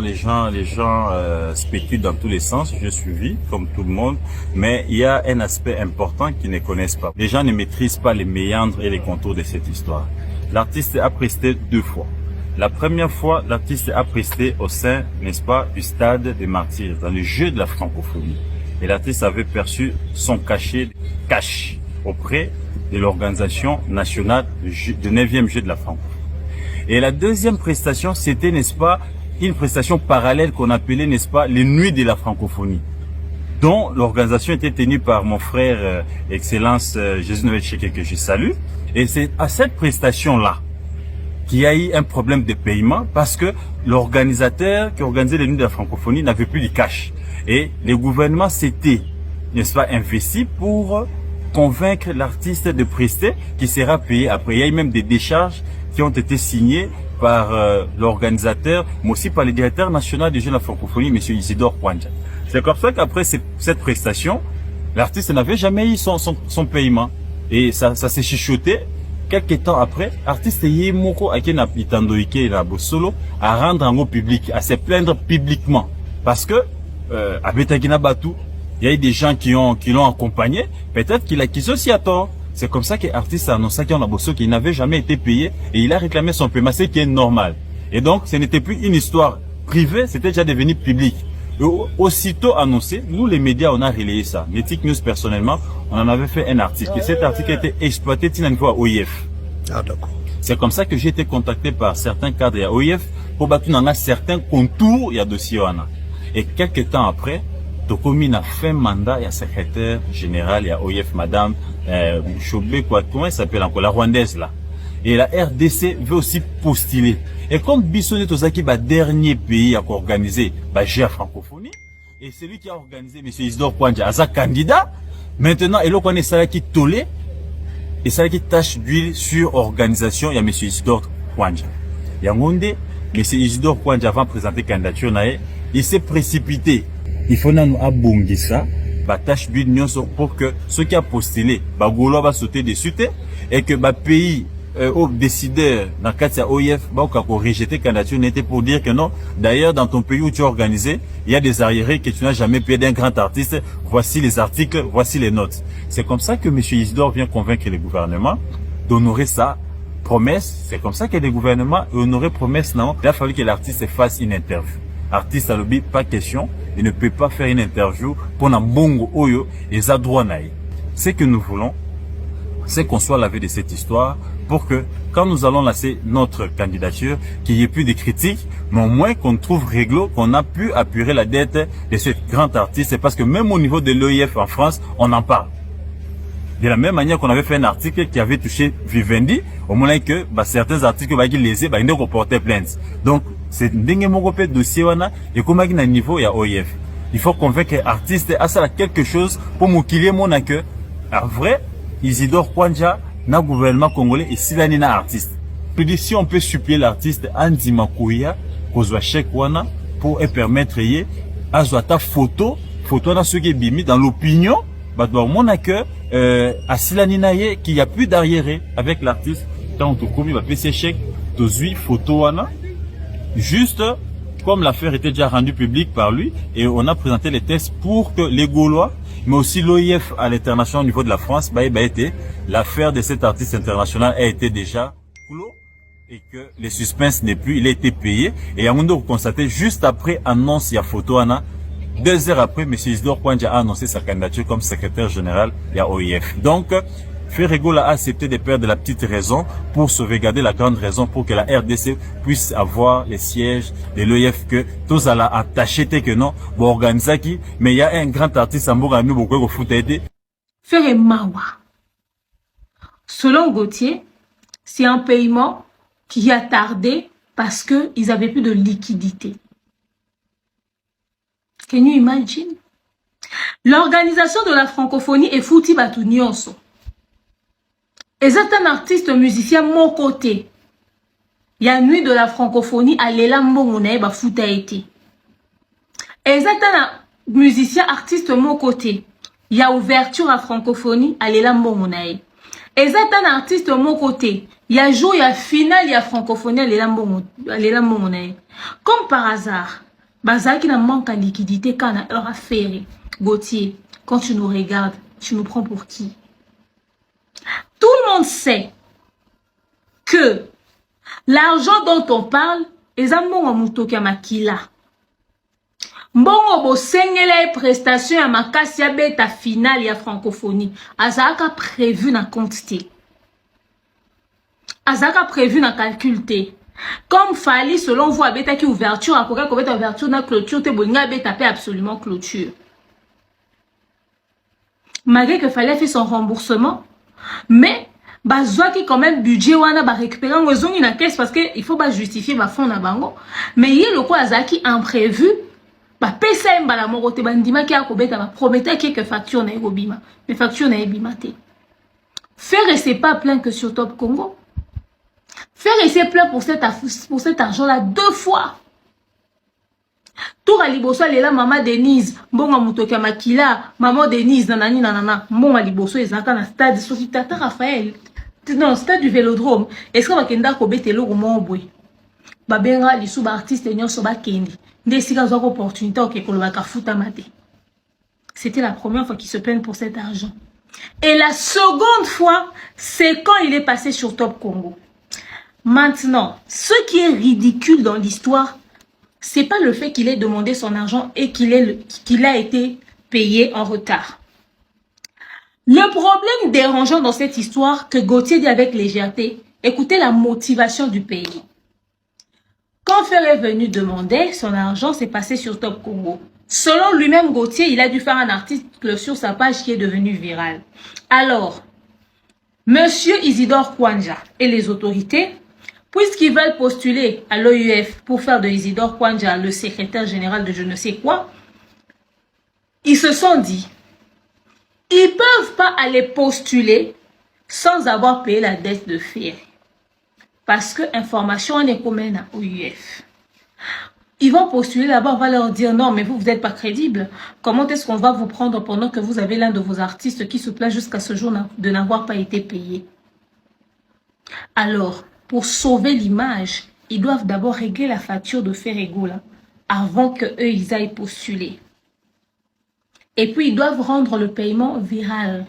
spéculent dans tous les sens. Je suis comme tout le monde, mais il y a un aspect important qu'ils ne connaissent pas. Les gens ne maîtrisent pas les méandres et les contours de cette histoire. L'artiste a presté 2 fois. La première fois, l'artiste a presté au sein, n'est-ce pas, du stade des Martyrs, dans le jeu de la francophonie. Et l'artiste avait perçu son cachet cash auprès de l'organisation nationale du 9e jeu de la francophonie. Et la deuxième prestation, c'était, n'est-ce pas, une prestation parallèle qu'on appelait, n'est-ce pas, les nuits de la francophonie, dont l'organisation était tenue par mon frère, Excellence Jésus Noël Cheke, que je salue. Et c'est à cette prestation-là qu'il y a eu un problème de paiement parce que l'organisateur qui organisait les nuits de la francophonie n'avait plus de cash. Et le gouvernement s'était, n'est-ce pas, investi pour convaincre l'artiste de prester qui sera payé après. Il y a eu même des décharges qui ont été signés par l'organisateur, mais aussi par le directeur national des Jeux de la francophonie, M. Isidore Kwanja. C'est comme ça qu'après cette prestation, l'artiste n'avait jamais eu son paiement. Et ça s'est chuchoté. Quelques temps après, l'artiste Yemoko Akena Pitandoike na Bosolo à rendre en au public, à se plaindre publiquement. Parce que à Betagina Batou, il y a eu des gens qui l'ont accompagné. Peut-être qu'il a quitté aussi à tort. C'est comme ça que l'artiste a annoncé qu'il qu'il n'avait jamais été payé et il a réclamé son paiement, ce qui est normal. Et donc, ce n'était plus une histoire privée, c'était déjà devenu public. Et aussitôt annoncé, nous les médias, on a relayé ça. L'éthique News, personnellement, on en avait fait un article. Et cet article a été exploité à niveau à OIF. Ah, d'accord. C'est comme ça que j'ai été contacté par certains cadres à OIF pour battre dans certains contours, il y a dossier. Et quelques temps après, Tokomi a fait mandat, il y a secrétaire général, il y a OIF, madame Chobé, quoi, comment elle s'appelle encore, la Rwandaise là. Et la RDC veut aussi postuler. Et comme Bissonnet Tozaki, dernier pays à organiser, j'ai la francophonie. Et celui qui a organisé, M. Isidore Kwanja, a sa candidat. Maintenant, et là, on est Salaki Tolé. Et Salaki tâche d'huile sur organisation, il y a M. Isidore Kwanja. Il y a Monde, M. Isidore Kwanja, avant de présenter candidature, il s'est précipité. Il faut nous abonguer ça, tâche d'huile pour que ceux qui ont postulé, Golo va sauter dessus, et que pays, aux décideurs, dans le cas de OIF, rejeter candidature n'était pour dire que non. D'ailleurs, dans ton pays où tu es organisé, il y a des arriérés que tu n'as jamais payé d'un grand artiste. Voici les articles, voici les notes. C'est comme ça que M. Isidore vient convaincre le gouvernement d'honorer sa promesse. C'est comme ça que le gouvernement honorait promesse, non. Il a fallu que l'artiste fasse une interview. Artiste à l'objet, pas question. Il ne peut pas faire une interview pour un bongo oyo et zadroit naï. Ce que nous voulons, c'est qu'on soit lavé de cette histoire pour que, quand nous allons lancer notre candidature, qu'il n'y ait plus de critiques, mais au moins qu'on trouve réglo, qu'on a pu apurer la dette de ce grand artiste. C'est parce que même au niveau de l'OIF en France, on en parle. De la même manière qu'on avait fait un article qui avait touché Vivendi, au moment que certains articles qui lésés, ils ne portaient plainte. Donc, c'est un dossier et comme à niveau il y a OIF. Il faut convaincre l'artiste à ça quelque chose pour m'oublier mon accueil. En vrai, Isidore Kwanja, na gouvernement congolais et Silani na artiste. Je dis si on peut supplier l'artiste Andy Makouya, kozwa chèque wana pour permettre yé à ta photo dans ce qui est bimi dans l'opinion, mon accueil à Silani na yé qu'il y a plus d'arriéré avec l'artiste. Quand on commis va payer chèque, tozui photo wana. Juste comme l'affaire était déjà rendue publique par lui et on a présenté les tests pour que les Gaulois, mais aussi l'OIF à l'international au niveau de la France, l'affaire de cet artiste international a été déjà clos et que les suspens n'est plus, il a été payé. Et à un moment constaté juste après annonce, il y a photo, 2 heures après, M. Isidore Kwanja a annoncé sa candidature comme secrétaire général, il y a OIF. Donc, Ferregola a accepté de perdre la petite raison pour sauvegarder la grande raison pour que la RDC puisse avoir les sièges de l'OIF que tous à la attaché que non, bon organiser qui, mais il y a un grand artiste à nous beaucoup au foot aider. Ferre Mawa. Selon Gauthier, c'est un paiement qui a tardé parce qu'ils n'avaient plus de liquidité. Can you imagine? L'organisation de la francophonie est foutie batu nyonso. Et c'est un artiste musicien mon côté. Il y a nuit de la francophonie à l'élan mbongonae ba fouta été. Et c'est un musicien artiste mon côté. Il y a ouverture à francophonie à l'élan mbongonae. Et c'est un artiste mon côté. Il y a jour, il y a finale, il y a francophonie à l'élan mbongonae. Comme par hasard, Bazaki n'a manque à liquidité quand on a heure à faire. Gauthier, quand tu nous regardes, tu nous prends pour qui? Tout le monde sait que l'argent dont on parle est un bon amutoki à makila. Mbongo bo sengele prestation à makasi ya beta finale ya francophonie. Azaka prévu na quantité. Azaka prévu na calculé. Comme Fali, selon vous, a beta qui ouverture, à quoi qu'on ouverture na clôture, te bolinga beta paie absolument clôture. Malgré que Fali a fait son remboursement, mais bazwa qui quand même budget wana ba récupérer en zone na caisse parce que il faut pas justifier ba fond na bango. Mais il le quoi azaki imprévu, ba pesa mbala moko te bandima ki akobeta ba promettait que facture na ebima, mais facture na ebima te. Faire c'est pas plein que sur Top Congo. Faire essayer plein pour cet argent-là 2 fois. Tour à Liboso, elle est là, maman Denise, mbonga mutoka makila, maman Denise, nanani nanana, mbonga Liboso, ezaka na stade, soki tata Raphaël, non, stade du Vélodrome. Est-ce que bakenda kobete lo romobwe? Babenga lisu ba artiste nyonso ba kendi. Ndesika zo opportunité ok kolobaka futa mate. C'était la première fois qu'ils se plaignent pour cet argent. Et la seconde fois, c'est quand il est passé sur Top Congo. Maintenant, ce qui est ridicule dans l'histoire, c'est pas le fait qu'il ait demandé son argent et qu'il a été payé en retard. Le problème dérangeant dans cette histoire que Gauthier dit avec légèreté, écoutez la motivation du pays. Quand Fer est venu demander son argent, c'est passé sur Top Congo. Selon lui-même, Gauthier, il a dû faire un article sur sa page qui est devenu viral. Alors, Monsieur Isidore Kwanja et les autorités, puisqu'ils veulent postuler à l'OUF pour faire de Isidore Kwanja le secrétaire général de je ne sais quoi, ils se sont dit, ils ne peuvent pas aller postuler sans avoir payé la dette de Fer. Parce que information est commune à l'OUF. Ils vont postuler là-bas, on va leur dire non, mais vous n'êtes pas crédible. Comment est-ce qu'on va vous prendre pendant que vous avez l'un de vos artistes qui se plaint jusqu'à ce jour de n'avoir pas été payé? Alors, pour sauver l'image, ils doivent d'abord régler la facture de Ferrego là, avant qu'eux ils aillent postuler. Et puis ils doivent rendre le paiement viral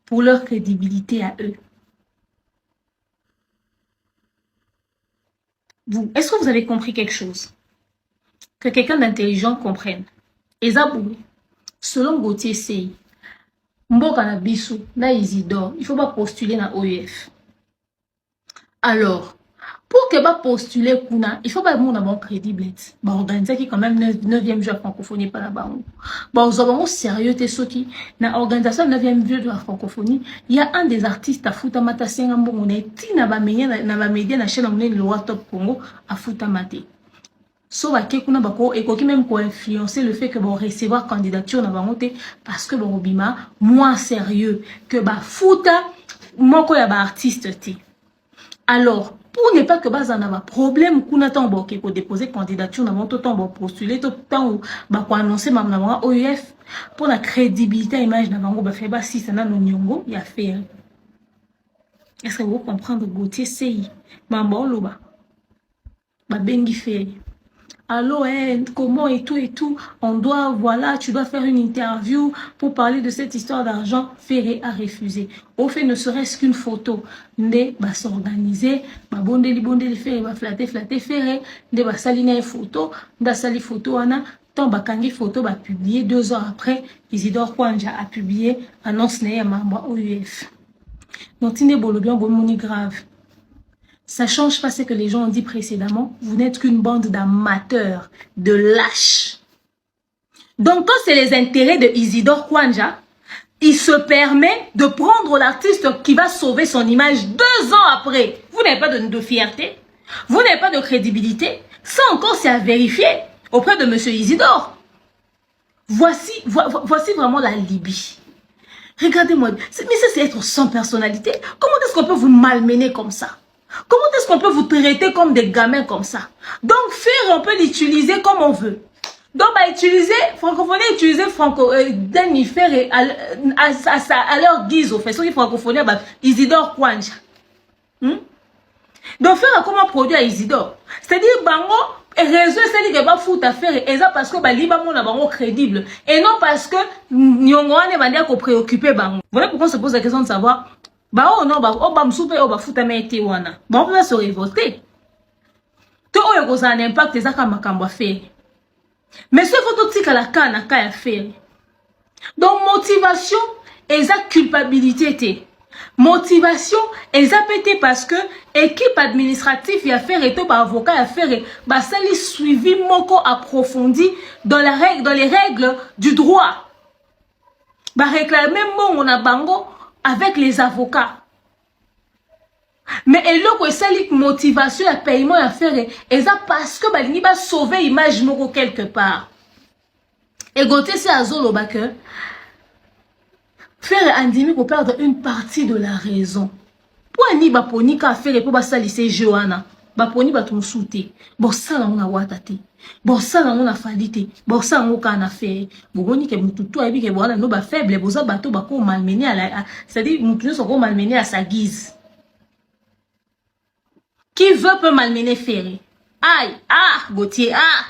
pour leur crédibilité à eux. Est-ce que vous avez compris quelque chose? Que quelqu'un d'intelligent comprenne. Ezabou, selon Gauthier Sey, Mboka na biso, na Isidore, il faut pas postuler na OUF. Alors, pour que va postuler kuna, il faut pas mon bon crédible. Bah organiser qui quand même 9e jeu de francophonie pas là-bas. Bah vous avez sérieux t'es ceux qui na organisation 9e jeu de la francophonie, il y a un des artistes à Futamata Sengambo on est na ba média na chaîne on est le Top Congo à Futamate. So ba ke kuna ba ko et qui même ko influencer le fait que bon recevoir candidature na bangote parce que bon bima moins sérieux que ba Futa moko ya ba artiste ti. Alors, pour ne pas que baza na ba problème kuna tambo ke ko déposer candidature na monto tambo postuler tout temps ba ko annoncer mam na ba OUF pour la crédibilité image na bango ba fait ba si ça na no nyongo ya faire. Est-ce que vous comprenez Gauthier Sey mambo loba ba bengi fait. Alors, comment et tout, on doit, voilà, tu dois faire une interview pour parler de cette histoire d'argent. Ferré a refusé. Au fait, ne serait-ce qu'une photo. Nde va s'organiser, va bondeli Ferré, va flatter Ferré, nde va saliner une photo, nda sali photo, ana, tant bakangi photo, va publier 2 heures après, Isidore Kwanja a publié, annonce né à membre OUF. Donc, tine bolo bien, bon moni grave. Ça change pas ce que les gens ont dit précédemment. Vous n'êtes qu'une bande d'amateurs, de lâches. Donc, quand c'est les intérêts de Isidore Kwanja, il se permet de prendre l'artiste qui va sauver son image 2 ans après. Vous Vous n'avez pas de fierté. Vous n'avez pas de crédibilité. Ça encore, c'est à vérifier auprès de M. Isidore. Voici vraiment la Libye. Regardez-moi. Mais ça, c'est être sans personnalité. Comment est-ce qu'on peut vous malmener comme ça? Comment est-ce qu'on peut vous traiter comme des gamins comme ça? Donc, faire, on peut l'utiliser comme on veut. Donc, bah, utiliser, francophonie, utiliser faire à leur guise, au fait. Ceux qui francophonie, bah, Isidore Kwanja. Donc, faire comment produire à Isidore. C'est-à-dire, bango, et réseau, c'est-à-dire que bah, fout à faire, et ça parce que bah, liba mon bango crédible. Et non parce que, nyongoane, bah, n'est qu'on préoccupé, bango. Voilà pourquoi on se pose la question de savoir, bah, oh non, bah, oh, bah, m'soupe, oh, bah, fout à mette, wana. Bah, on peut se révolter. Tout, oh, y'a un impact, et ça, comme ma cambo à faire. Mais ce faut aussi que la canne a qu'à faire. Donc, motivation, et ça, culpabilité, motivation eza pété parce que équipe administrative y a fait et tout avocat y a fait bah ça les suivi moko approfondi dans les règles du droit bah réclamer mon on a bango avec les avocats mais eloko esali motivation ya paiement ya faire eza parce que balingi ba sauver image moko quelque part et goté c'est azolo ba que faire andimi pour perdre une partie de la raison. Pour ni baponi ka faire pour basalise Johanna. Baponi batumsute. Bon ça la on a watate. Bon ça la on a falite. Bon ça on a fait. Boni ke mututu ebi ke bona no ba faible boza bato ba ko malmené à la c'est-à-dire mututu sont ko malmené à sa guise. Qui veut peut malmener faire. Aïe, ah, Gauthier, ah.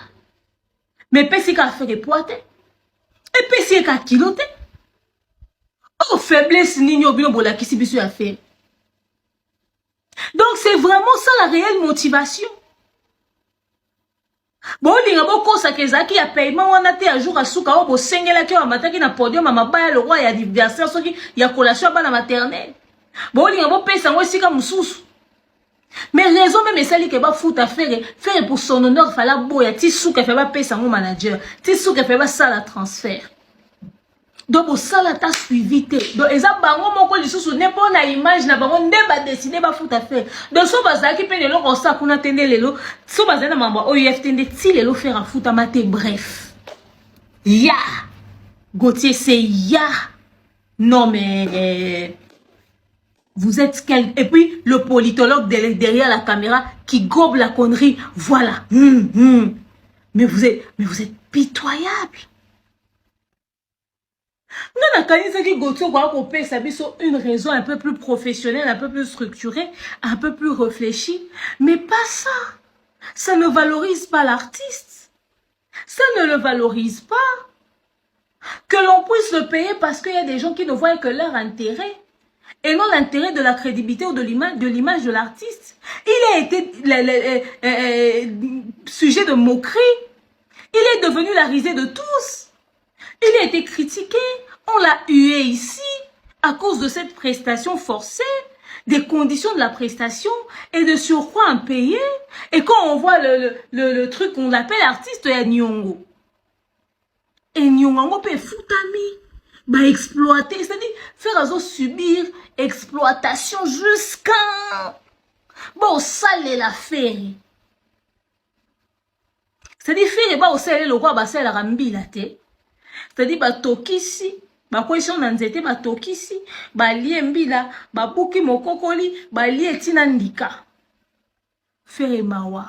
Mais pesi ka faire poite. Et pesi ka kilote. Oh, faiblesse, nino bino bola qui s'y bisu à faire. Donc, c'est vraiment ça la réelle motivation. Bon, il y a beaucoup de qui a paiement, on a été à jour à souka, on a sengela qui a matin qui n'a podium, ma baya le roi, il y a d'anniversaire, il y a collation à la maternelle. Bon, il y a beaucoup de personnes aussi comme sous. Mais raison même ça li que ba foot à faire pour son honneur, fallait boya, ti sou que fait pas payer son manager, ti sou que fait pas ça la transfert. Donc ça la ta suivi te donc eza bango moko lisusu ne pas na image na bango nde ba dessiner ba foot à faire donc so bazaki pe lelo ko sa kuna tende lelo so bazana mambo OIF tende ti lelo faire à foot à mater bref ya Gauthier c'est ya non mais vous êtes quel et puis le politologue derrière la caméra qui gobe la connerie voilà mais vous êtes pitoyable. Non, une raison un peu plus professionnelle, un peu plus structurée, un peu plus réfléchie. Mais pas ça. Ça ne valorise pas l'artiste. Ça ne le valorise pas. Que l'on puisse le payer parce qu'il y a des gens qui ne voient que leur intérêt. Et non l'intérêt de la crédibilité ou de l'image de l'artiste. Il a été sujet de moquerie. Il est devenu la risée de tous. Il a été critiqué. On l'a hué ici à cause de cette prestation forcée, des conditions de la prestation et de surcroît impayé. Et quand on voit le truc qu'on appelle artiste, il y a Nyongo. Et Nyongo peut foutami, bah exploiter, c'est-à-dire faire subir exploitation jusqu'à bon ça la faire. C'est-à-dire faire bah aussi le roi bah c'est la rambi la té. C'est-à-dire bah tokisi ba question na nzete ba tokisi ba lie mbila ba buki mokokoli ba lie tina ndika faire mawa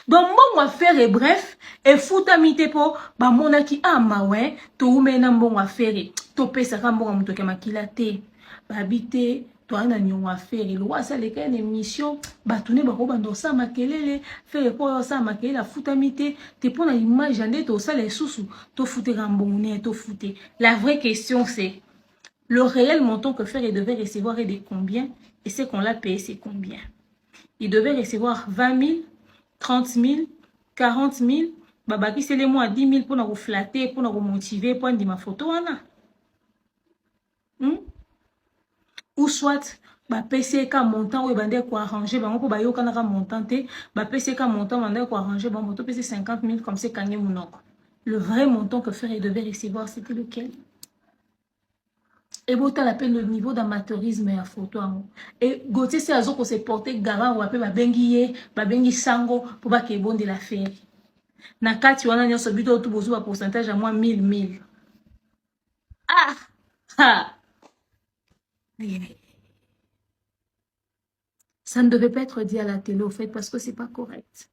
donc bon faire bref et futa mite po ba monaki amawe to umena mbongo affaire to pesa ka mbongo mutoke makila te ba bite to ana nyongo affaire le wasa le kene émission ba tune ba ko bando sa makelele faire po sa makela futa mite te pona image ande to sa les sous to futer mbongo to futer. La vraie question c'est le réel montant que faire devait recevoir est de combien et c'est qu'on l'a payé c'est combien. Il devait recevoir 20 000, 30 000, 40 000. Babaki c'est les mois 10 000 pour nous flatter, pour nous motiver, pour dire ma photo. Ou soit, PCK montant, ou bandé quoi arranger, pour bayo kanaka montant, PCK montant, bandé quoi arranger, moto PC 50 000 comme c'est gagné mon oncle. Le vrai montant que Ferré devait recevoir, c'était lequel? Et bon, t'as l'appel le niveau d'amateurisme et à photo. Et Gauthier, c'est à qu'on s'est porté garant ou appelé babengi sango pour pas qu'il y ait bon de l'affaire. Na kati wana nyonso bito tout bozo pourcentage à moins 1000. Ah! Ah! Ça ne devait pas être dit à la télé, au fait, parce que c'est pas correct.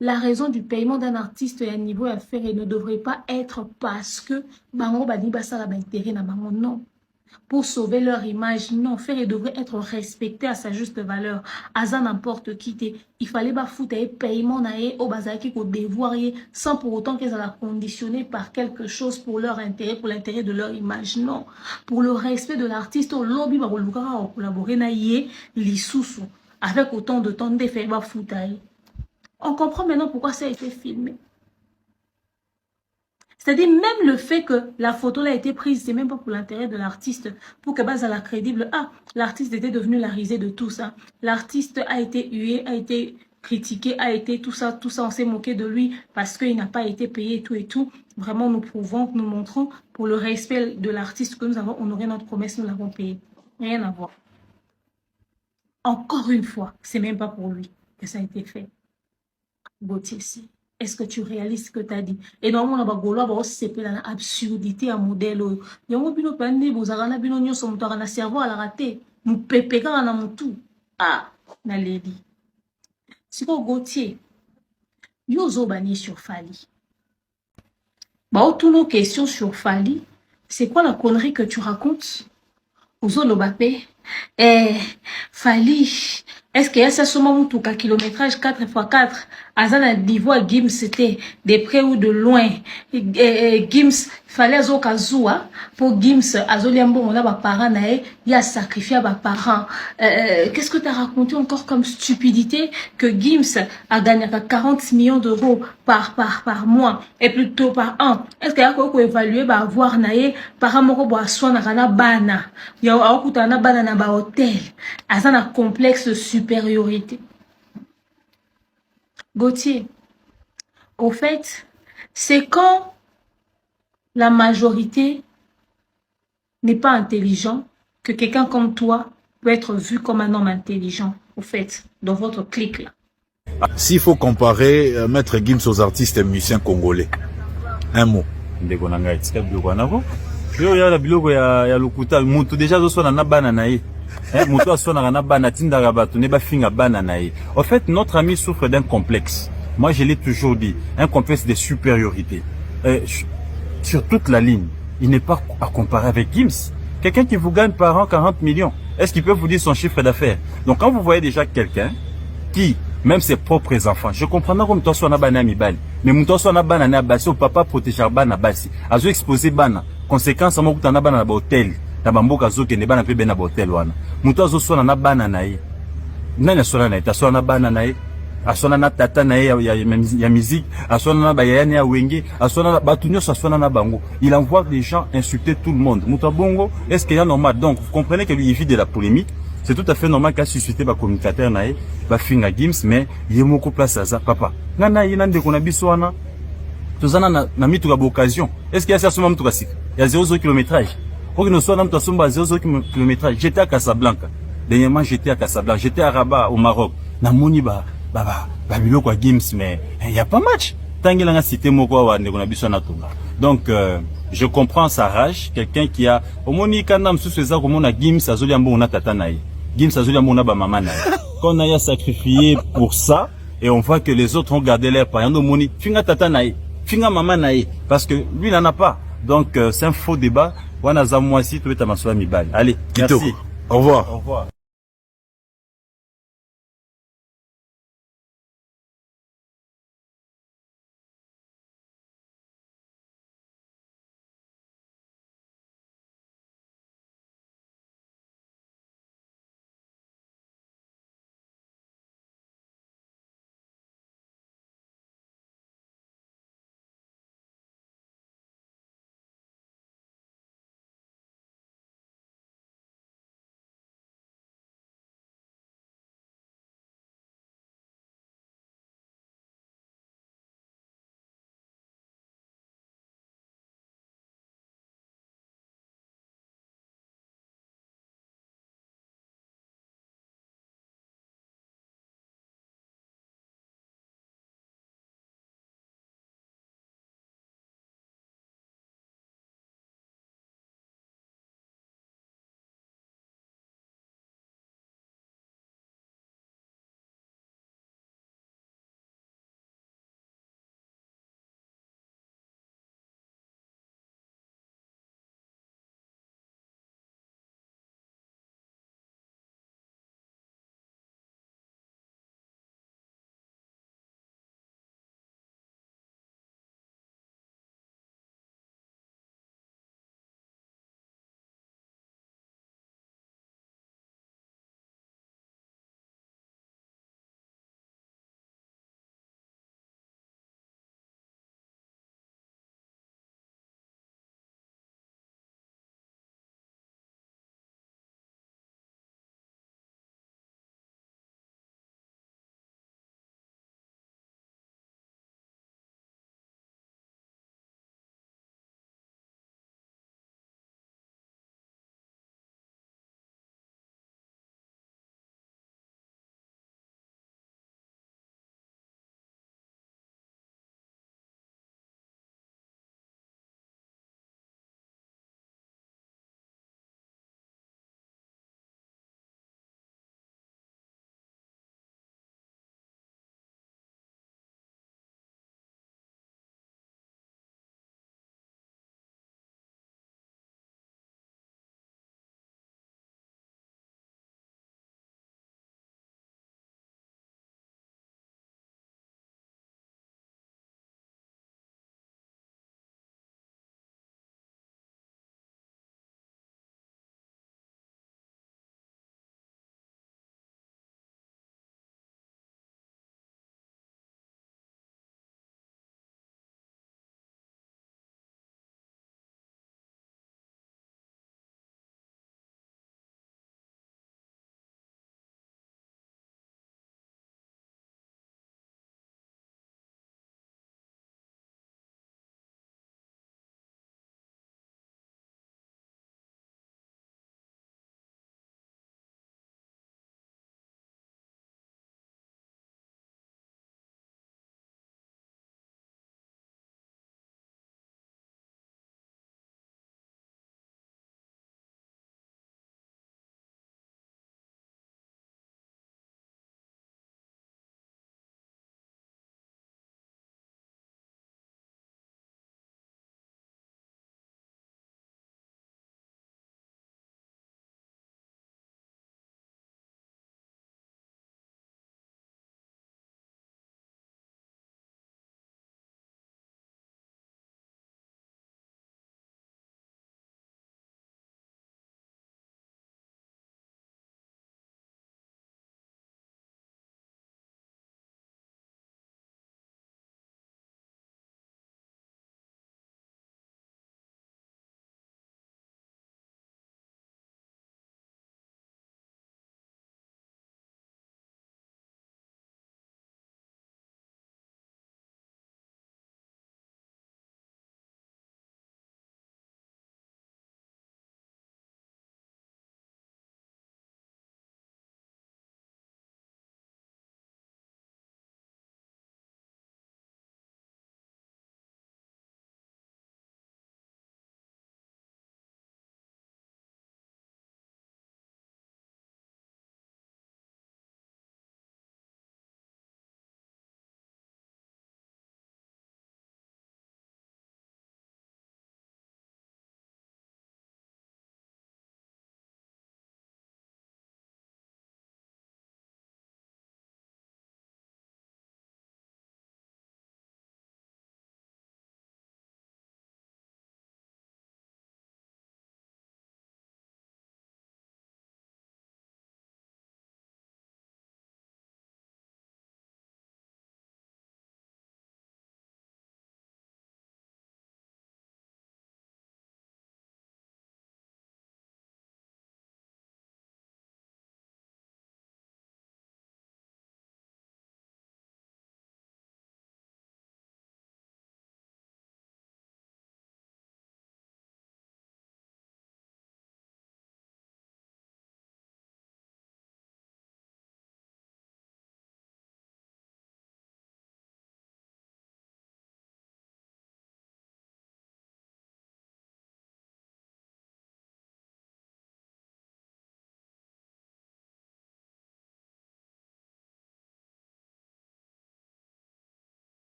La raison du paiement d'un artiste à un niveau à faire et ne devrait pas être parce que bango bani basala ba intérêt na bango, non. Pour sauver leur image, non. Faire devrait être respecté à sa juste valeur. Aza n'importe qui te. Il fallait pas foutre un paiement au bazaki ko devoir sans pour autant qu'ils la conditionner par quelque chose pour leur intérêt, pour l'intérêt de leur image, non. Pour le respect de l'artiste, au lobby ba collaborer na yé lisusu avec autant de temps de faire ba foutre. On comprend maintenant pourquoi ça a été filmé. C'est-à-dire même le fait que la photo a été prise, c'est même pas pour l'intérêt de l'artiste, pour que base à la crédible, ah, l'artiste était devenu la risée de tout ça. L'artiste a été hué, a été critiqué, a été tout ça, on s'est moqué de lui parce qu'il n'a pas été payé tout et tout. Vraiment, nous prouvons, nous montrons pour le respect de l'artiste que nous avons honoré notre promesse, nous l'avons payé. Rien à voir. Encore une fois, c'est même pas pour lui que ça a été fait. Gauthier, est-ce que tu réalises ce que tu as dit? Et normalement, on va se faire une absurdité à modèle. Il y a un peu de vous avez bino nyonso mutu na cerveau à la raté. Nous pépéka na mutu. Ah, na lady. Siko Gauthier, yo zo bani sur Fali. Bah, toutes nos questions sur Fali, c'est quoi la connerie que tu racontes? Ozo Lobapé, Fali, est-ce qu'il y a ça sur mon kilométrage 4x4? Azana niveau à Gims, c'était de près ou de loin. Gims, fallait azo kazua pour Gims, azoliambo, on a ba parents nae, il a sacrifié ba parents. Qu'est-ce que tu as raconté encore comme stupidité que Gims a gagné 40 millions d'euros par mois et plutôt par an? Est-ce qu'il y a quoi évaluer ba avoir nae par moko bo aswa na kana bana? Ya akuta na bana na ba hôtel. Azana complexe de supériorité. Gauthier, au fait, c'est quand la majorité n'est pas intelligent que quelqu'un comme toi peut être vu comme un homme intelligent, au fait, dans votre clique là. S'il faut comparer Maître Gims aux artistes et musiciens congolais, un mot. Ndeko na ngai tika biloko nako. Yo ya la biloko ya lokuta mutu déjà zo sona na bana na ye. Mutu asona na bana tindaka bato ne ba finga bana na ye. En fait, notre ami souffre d'un complexe. Moi, je l'ai toujours dit, un complexe de supériorité. Sur toute la ligne, il n'est pas à comparer avec Gims. Quelqu'un qui vous gagne par an 40 millions, est-ce qu'il peut vous dire son chiffre d'affaires? Donc quand vous voyez déjà quelqu'un qui, même ses propres enfants, je comprends pas comme toi soit na bana mibali, mais muto soit na bana na basi, au papa protéger bana basi, azo exposer bana, conséquence mo kutana bana na hôtel, na bamboka zo kende bana pe bena ba hôtel wana. Muto azo soit na bana na ye. Nani soit na ta soit na bana na ye. Asona na tata na ye ya musique, asona na bayani ya wenge, asona na batunyo, asona na bango. Il envoie des gens insulter tout le monde. Muta bongo, est-ce qu'il y a normal? Donc vous comprenez que lui il vit de la polémique. C'est tout à fait normal qu'à susciter ba communicateur na ye, ba finga Gims, mais il y a moko place à ça papa. Ngana yina ndeko na biso wana. Tozana na mitu ka occasion. Est-ce qu'il y a ça sur mtu kasika? Il y a 0 kilométrage. Pour que nous soyons mtu asomba 0 kilométrage. J'étais à Casablanca. Dernièrement j'étais à Casablanca, j'étais à Rabat au Maroc. Na moni ba biloko ya Gims, mais il y a pas match. Tangela nga cité moko wa ndeko na biso na tonga. Donc je comprends sa rage, quelqu'un qui a omoni kana msusu eza komona Gims azoli ambo na tata na ye. Gims azoli ambo na ba maman na ye. Qu'on a sacrifié pour ça et on voit que les autres ont gardé l'air par exemple moni finga tata na ye, finga maman na ye parce que lui n'en a pas. Donc c'est un faux débat. Wana za mwasi to beta maswa mibali. Allez, merci. Au revoir. Au revoir.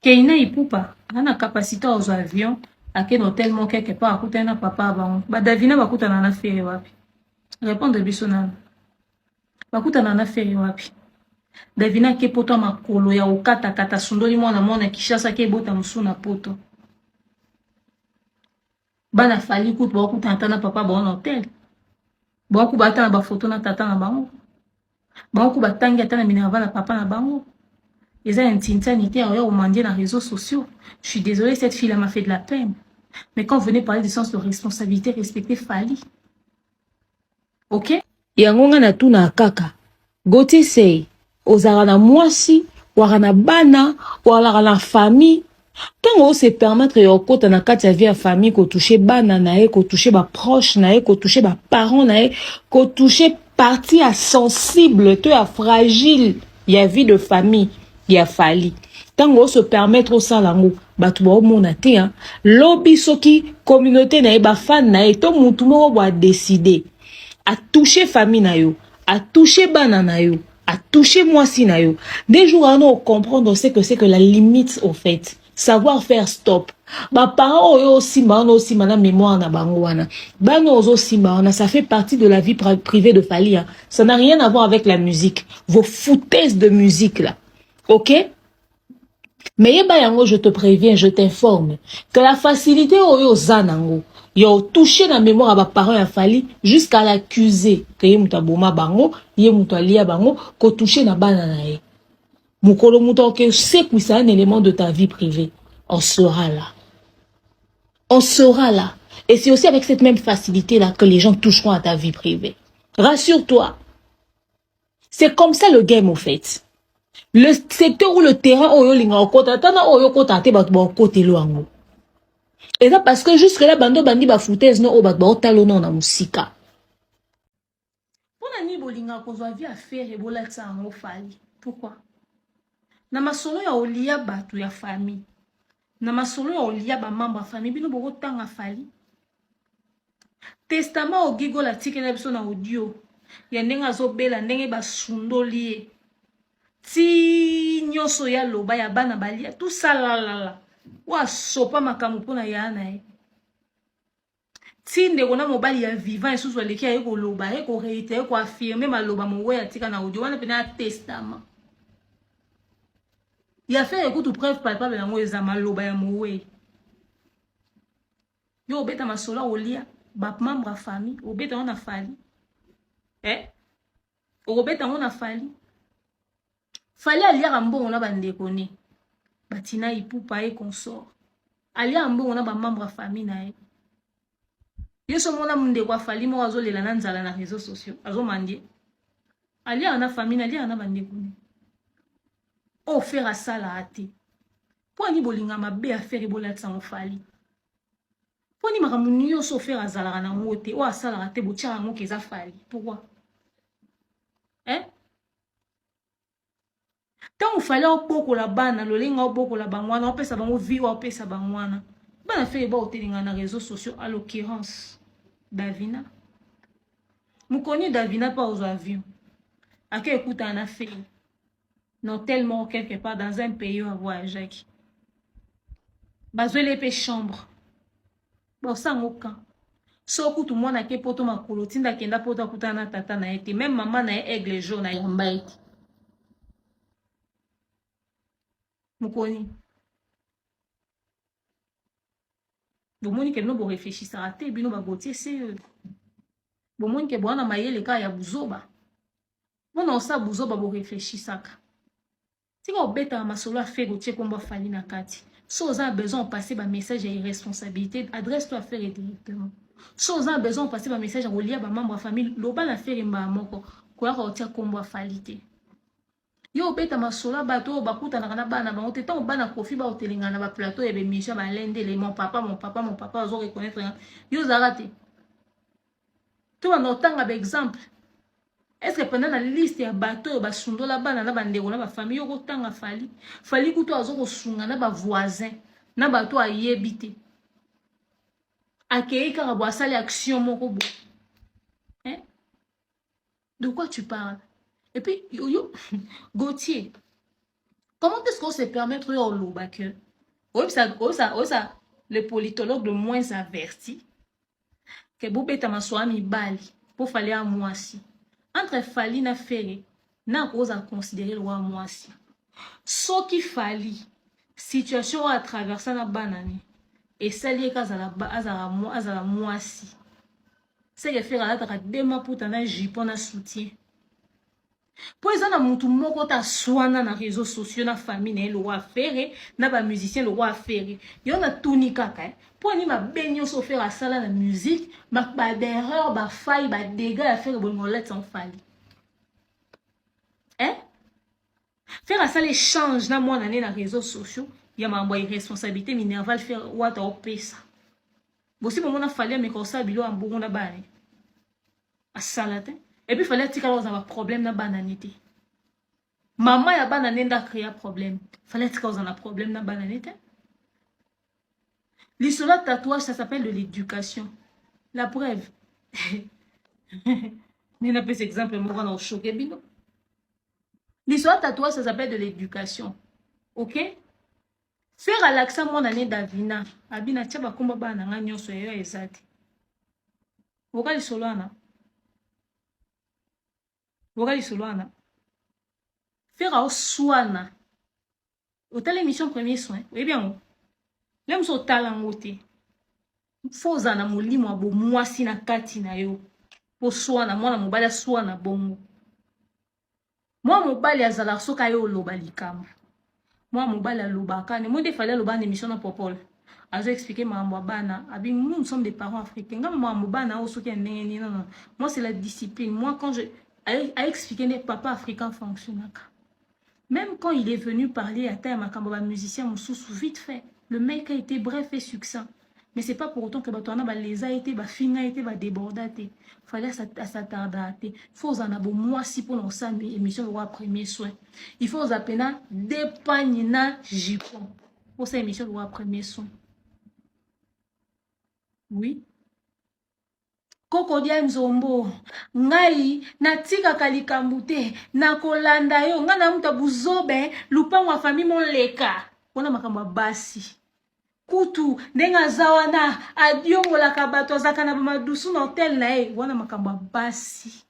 Keina Ipupa, on a capacité aux avions, à quel hôtel mon quelque part, à côté na papa, bah Davina va coûter na affaire wapi. Répondre bisona. Ba coûter na affaire wapi. Davina ke poto makolo ya okata kata sundoli mwana mwana Kishasa ke bota musuna poto. Bana fali kutu ba kuta na papa ba hôtel. Ba ku bata na ba photo na tata na bango. Ba ku batangi ata na minerva na papa na bango. Ils ont une tintanité au mendier dans les réseaux sociaux. Je suis désolée, cette fille m'a fait de la peine. Mais quand vous venez parler du sens de responsabilité, respectez Fali. Ok? Yangonga na tuna kaka. Goti sei. Ozara na mwasi, wara na bana, wara na famille. Tant on se permettre yokota na kati ya vie ya famille ko toucher bana na e, ko toucher ba proche na e, ko toucher ba parents na e, ko toucher partie à sensible, to ya fragile, ya vie de famille. Ya Fali. Tant on se permettre au salango, batu ba omona te hein. Lobby soki communauté na e ba fan na e, to mutu moko ba décider à toucher famille na yo, à toucher bana na yo, à toucher mwasi na yo. Des jours à nous comprendre c'est que la limite au fait, savoir faire stop. Ba parents yo aussi na mémoire na bango wana. Bano ozo simba wana, ça fait partie de la vie privée de Fali hein. Ça n'a rien à voir avec la musique. Vos foutaises de musique là. Ok? Mais yeba yango, je te préviens, je t'informe que la facilité oyo zanango, yo touché na mémoire à ba parents ya Fali jusqu'à l'accuser que ye muta boma bango, ye muta lia bango, ko touché na bana na ye. Mukolo muta que c'est que c'est un élément de ta vie privée. On sera là. On sera là. Et c'est aussi avec cette même facilité là que les gens toucheront à ta vie privée. Rassure-toi. C'est comme ça le game au fait. Le secteur ou le terrain oyo linga okota tana oyo kota te batu ba kote loango. Et ça parce que jusque là bando bandi ba foutaise no o batu ba otalo no na musika. Pona ni bolinga kozwa vie affaire ebola tsango Fali. Pourquoi? Na masolo ya olia batu ya famille. Na masolo ya olia ba membre ya famille bino boko tanga Fali. Testament o gigo la tikela biso na audio. Ya ndenga zo bela ndenge ba sundoli. Ti nyoso ya loba ya bana balia tout ça la wa sopa makamu pona ya na e ti ndeko na mobali ya vivant esusu aleki ya ko loba e ko réitérer ko affirmer maloba mowe ya tika na audio wana pena testament ya fait écoute preuve palpable yango eza maloba ya mowe yo obeta masola olia ba membre famille obeta on a Fali obeta on a Fali Fali alia mbongo na bandeko ne batina Ipupa e consort alia mbongo na ba membre famille na e yeso mona munde kwa Fali mo azolela na nzala na réseaux sociaux azomandie alia na famille alia na bandeko ne o faire ça la ate po ni bolinga mabe affaire bolatsa mo Fali po ni makamuni yo so faire azala na ngote o asala ate botia ngo keza Fali pourquoi tant il fallait au boko la bana le linga au boko la bangwana on peut sa bango vie on peut sa bangwana bana fait ba otelinga na réseaux sociaux à l'occurrence Davina mukoni Davina pas aux avions à quel écoute en a fait non tellement quelque part dans un pays à voyager bazwe les pe chambre ba sangoka so kutu mwana ke poto makolo tinda kenda poto kutana tata na ete même maman na aigle jaune na yamba ete Mukoni. Bomoni ke no bo réfléchissa à te bino ba gotier c'est bomoni ke bwana mayele ka ya buzoba. Bona osa buzoba bo réfléchissaka. Tika obeta masolo a fait gotier komba Fali na kati. So oza besoin de passer ba message et responsabilité, adresse-toi à faire directement. So oza besoin de passer ba message à relier ba membre famille, loba la faire mba moko. Kwa ka otia komba Fali. Yo beta masola bato bakuta na bana ba oteta bana kofi ba otelinga na ba plateau et be misha ba lende les mon papa ozo reconnaître yo zarate to ba notanga ba exemple est-ce que pendant la liste ya bato ba sundola bana na bandeko na ba famille yo kotanga Fali kuto azo ko sunga na ba voisin na bato ayebite akei ka ba sali action moko bo de quoi tu parles? Et puis, yo, Gauthier, Comment est-ce qu'on se permet de faire que le politologue le moins averti que Boubeta Maswami Bali pour fallait à moi si entre Fali na Ferré n'a cause à considérer le roi moi si ce qui Fali situation à traverser na banane et celle qu'à la moi si c'est que faire la dema pour t'en jipon na soutien. Pour ça, na mutu moko ta swana na réseaux sociaux na famille na le roi affaire na ba musicien le roi affaire yo na tuni kaka pour ni ma benyo so faire ça la musique ba d'erreur ba faille ba dégâts à faire bon molette en fali hein faire ça les change na moi na réseaux sociaux ya ma boy responsabilité minerval faire what au pesa bosi bon na fali mais comme ça bilo en bon na bane à salate. Et puis, il fallait que vous avez un problème dans la bananité. Maman a banane a créé un problème. Il fallait que vous avez un problème dans la bananité. L'histoire de tatouage, ça s'appelle de l'éducation. La preuve. Mais n'a pas cet exemple, moi, on a choqué, bino. L'histoire de tatouage, ça s'appelle de l'éducation. Ok? Faire à l'accent, moi, on Davina. Abina, tchaba, kumba, banana, nyon, soye, ezati. Vous regardez solo, Vogali Solana. Faire au soana. Au tel émission premier soin. Oui bien. L'aime so talent wote. Foza na molimo abo mwasi na kati na yo. Po soana mwana mobali soana bongo. Moi mobali azala soka yo loba likamba. Moi mobali alobaka ne mo de fallait loba na émission na popol. Azo expliquer mambo bana. Abi nous sommes des parents africains. Ngam mambo bana o soki ndenge non. Moi c'est la discipline. Moi quand je a expliqué que papa africain fonctionne. Même quand il est venu parler à terre, un musicien, mon sous vite fait. Le mec a été bref et succinct. Mais c'est pas pour autant que les a été, fina été, débordé. Fallait s'attarder. Faut en avoir moi si pour lancer une émission de premier soin. Il faut appeler dépanner na jipon. Pour cette émission de premier soin. Oui. Koko dia nzombo ngai natika kalikambu te nakolanda yo nga na muta buzobe lupango wa famille mon leka wana makambo basi kutu ndenga zawana adiongola bato azaka na madusu na hotel na e wana makambo basi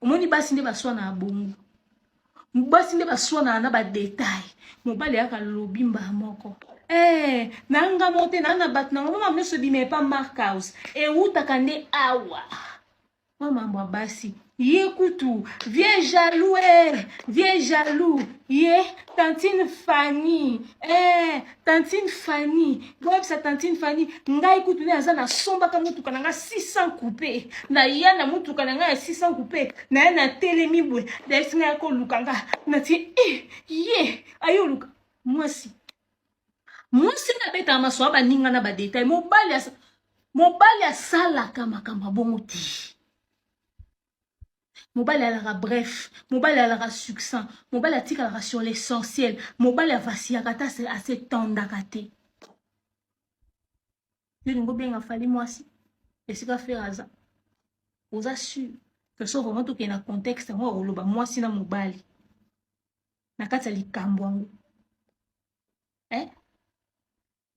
omoni basi nde baswa na bongo basi nde baswa na ba détail mobali aka lobimba moko nanga mote na bat na mama meso bime pa markhouse e uta kande awa mama mwa basi ye kutu vieux jaloux ye tantine Fanny tantine Fanny bob sa tantine Fanny ngai kutu ne azana somba ka mutu kananga 600 coupé na yana mutu kananga 600 coupé na na telemi bwe da singa ko lukanga na ti ye ayo luka mwasi na beta maswa ba ninga na ba detail mobali asalaka makambo bongo ti mobali alaka bref mobali alaka succinct mobali atikala sur l'essentiel mobali avasiaka ta assez tendaka te lingo benga fali mwasi esika feraza oza sûr que so vraiment to na contexte ngo oloba mwasi na mobali na kati ya likambo yango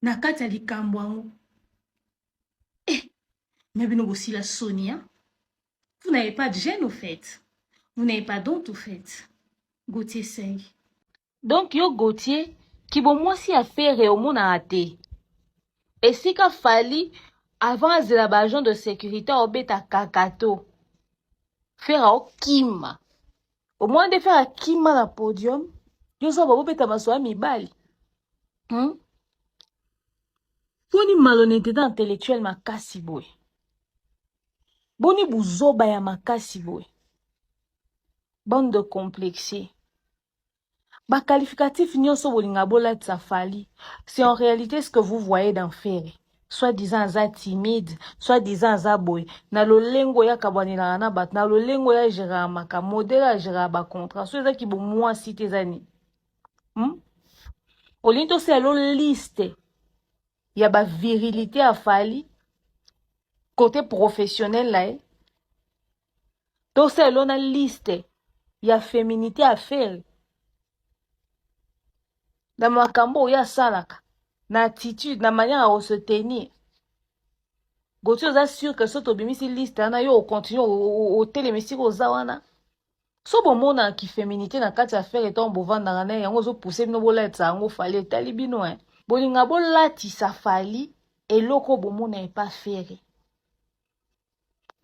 na kati ya likambo yango mais bino aussi la Sonia vous n'avez pas de gêne au fait vous n'avez pas d'honte au fait Gauthier Sey donc yo Gauthier ki bo mwasi affaire au mona ate esika fali avant azela ba agent de sécurité obeta kakato faire au kima au moins de faire a kima na podium yo so babo beta maswa mibali Boni malhonnêteté intellectuelle makasi boy. Boni buzoba ya makasi boy. Bande de complexés. Ba qualificatif nyonso bolinga bola tsafali. C'est en réalité ce que vous voyez dans Ferré. Soit disant za timide, soit disant za boy. Na lolengo ya kabwanela na bat, na lolengo ya gera maka modèle ya gera ba contrat. So za ki bo moi cité zani. Olinto c'est lo liste. Il y a ba virilité à fali côté professionnel là donc c'est l'on a liste il y a féminité à faire na makambo oyo asalaka na attitude na manière à se tenir. Gauthier oza sûr que so tobimisi liste wana yo ocontinue otelemisi koza wana so bomona kiféminité na kati ya affaire etongo bovandaka na yango ozopousse bino bolatisa yango Fally etali bino bolinga bolatisa Fally eloko bomona epa fere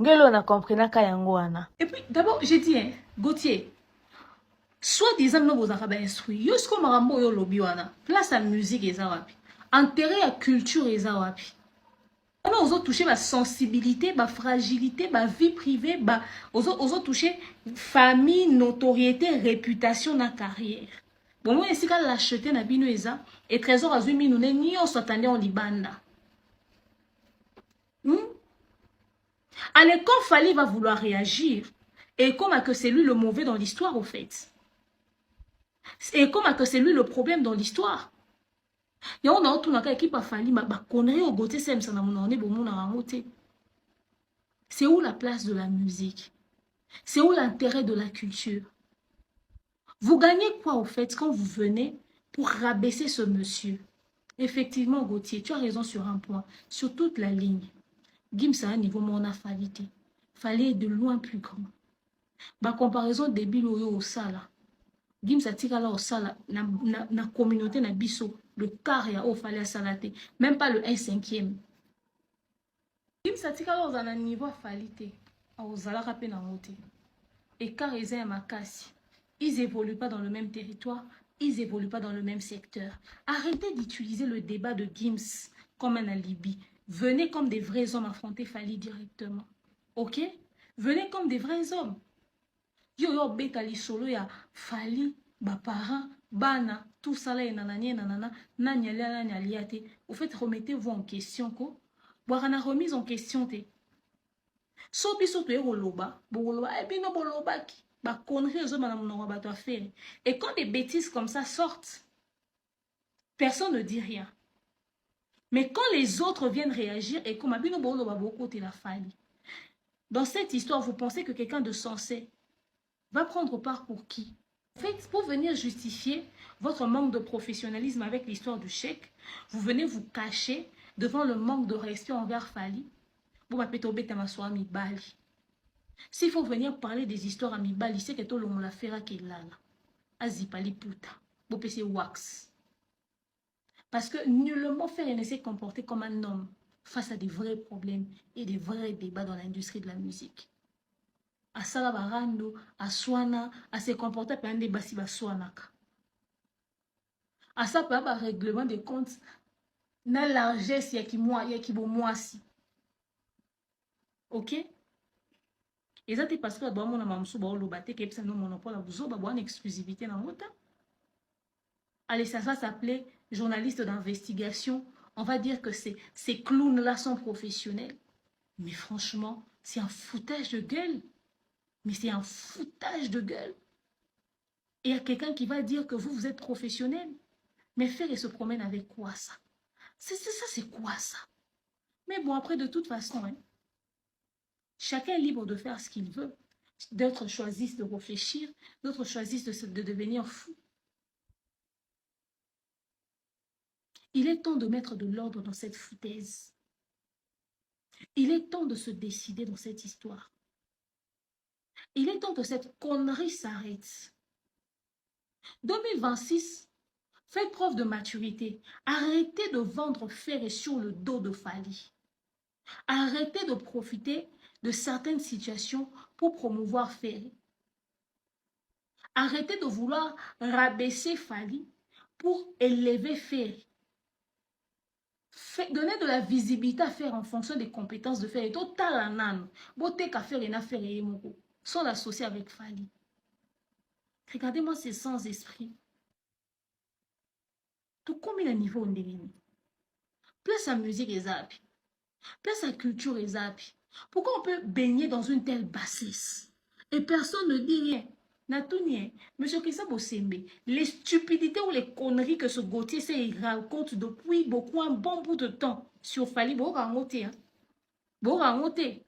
ngelo na comprenaka yango wana. Et puis d'abord j'ai dit Gauthier soit disant no bozaka ba instruit yo siko makambo yo lobi wana place à musique eza wapi intérêt à culture eza wapi on ozo toucher ma sensibilité ma fragilité ma vie privée ozo toucher famille notoriété réputation na carrière bon moi esika l'acheter na bino eza et trésor azui minu ne nyonso atande en libanda. À l'école, Fally va vouloir réagir. Et comme que c'est lui le mauvais dans l'histoire, au fait. Et comme que c'est lui le problème dans l'histoire. Et on a tout dans l'équipe à Fally, c'est où la place de la musique? C'est où l'intérêt de la culture? Vous gagnez quoi, au fait, quand vous venez pour rabaisser ce monsieur? Effectivement, Gauthier, tu as raison sur un point. Sur toute la ligne. Gims à un niveau mon affalité. Fallait de loin plus grand. Ba comparaison débile au sala. Gims a tiré là au sala na communauté na biso le quart ya au fallait salaté même pas le 1/5. Gims a tiré là au un niveau affalité au sala rapé na moté. Et car ils aiment ma casse. Ils évoluent pas dans le même territoire, ils évoluent pas dans le même secteur. Arrêtez d'utiliser le débat de Gims comme un alibi. Venez comme des vrais hommes affronter Fally directement. Ok? Venez comme des vrais hommes. Yo beta li solo ya Fally, ba parents, bana, tout ça là nanana, nanyaliate. Au fait, remettez-vous en question ko. Boarana remise en question te. So biso to eroloba, boloba, bino boloba ki. Ba connerie aux hommes na ba to faire. Et quand des bêtises comme ça sortent, personne ne dit rien. Mais quand les autres viennent réagir, et comme Abino Bolo Baboko la Fally, dans cette histoire, vous pensez que quelqu'un de sensé va prendre part pour qui? En fait, pour venir justifier votre manque de professionnalisme avec l'histoire du chèque, vous venez vous cacher devant le manque de respect envers Fally. S'il faut venir parler des histoires à Mibali, c'est que tout le monde l'a fait à Kelala. Azipali puta. Vous pouvez wax. Parce que nullement faire ne s'est comporté comme un homme face à des vrais problèmes et des vrais débats dans l'industrie de la musique. À Salabarando, à Swana, à se comporter par un débat si bas Swanaka. À ça, par un règlement de comptes, na largesse ya ki bo moisi. Ok? Et ça, c'est parce que bon, mon amamsou ba olobate que ça non monopole, vous avez une exclusivité dans le temps. Allez, ça s'appelait journaliste d'investigation. On va dire que ces clowns-là sont professionnels. Mais franchement, c'est un foutage de gueule. Mais c'est un foutage de gueule. Et il y a quelqu'un qui va dire que vous êtes professionnel. Mais faire et se promène avec quoi ça? C'est quoi ça? Mais bon, après, de toute façon, chacun est libre de faire ce qu'il veut. D'autres choisissent de réfléchir. D'autres choisissent de devenir fous. Il est temps de mettre de l'ordre dans cette foutaise. Il est temps de se décider dans cette histoire. Il est temps que cette connerie s'arrête. 2026, faites preuve de maturité. Arrêtez de vendre fer sur le dos de Fally. Arrêtez de profiter de certaines situations pour promouvoir Ferry. Arrêtez de vouloir rabaisser Fally pour élever Ferry. Donner de la visibilité à faire en fonction des compétences de Ferry. Total beauté qu'à faire et n'a faire et moko sans l'associer avec Fally. Regardez-moi ces sans-esprit. Tout comme il a niveau on devine. Place à musique et zapi. Place à culture et zapi. Pourquoi on peut baigner dans une telle bassesse et personne ne dit rien? Natounie, monsieur Kissa Bosembe, les stupidités ou les conneries que ce Gauthier s'est raconte depuis beaucoup un bon bout de temps sur Fally, bon rangoté, bon rangoté.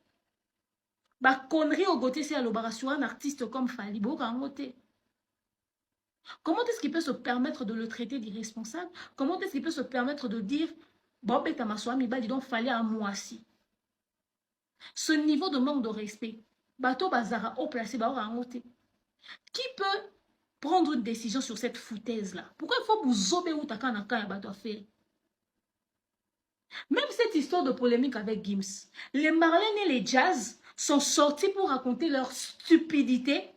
Bah connerie au Gauthier c'est à l'obara sur un artiste comme Fally, bon rangoté. Comment est-ce qu'il peut se permettre de le traiter d'irresponsable? Comment est-ce qu'il peut se permettre de dire bon, ben, donc fallait à moi aussi. Ce niveau de manque de respect, bateau bazara au placé, qui peut prendre une décision sur cette foutaise-là? Pourquoi il faut vous obéir ou bateau faire? Même cette histoire de polémique avec Gims, les Marlène et les Jazz sont sortis pour raconter leur stupidité.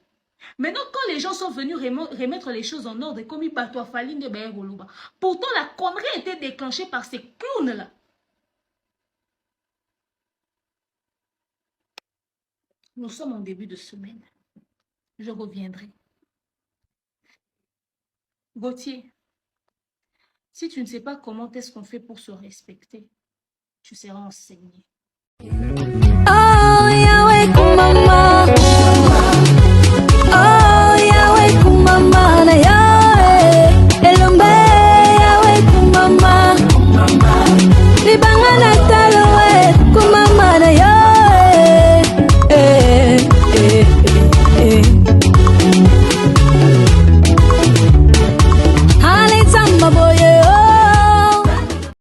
Maintenant, quand les gens sont venus remettre les choses en ordre, comme il bateau Faline de Bayeroluba, pourtant la connerie a été déclenchée par ces clowns-là. Nous sommes en début de semaine. Je reviendrai. Gauthier, si tu ne sais pas comment est-ce qu'on fait pour se respecter, tu seras enseigné. Oh, Yahweh, kumama. Oh, Yahweh, kumama na Yahweh. Elombe, Yahweh, kumama. Libanga na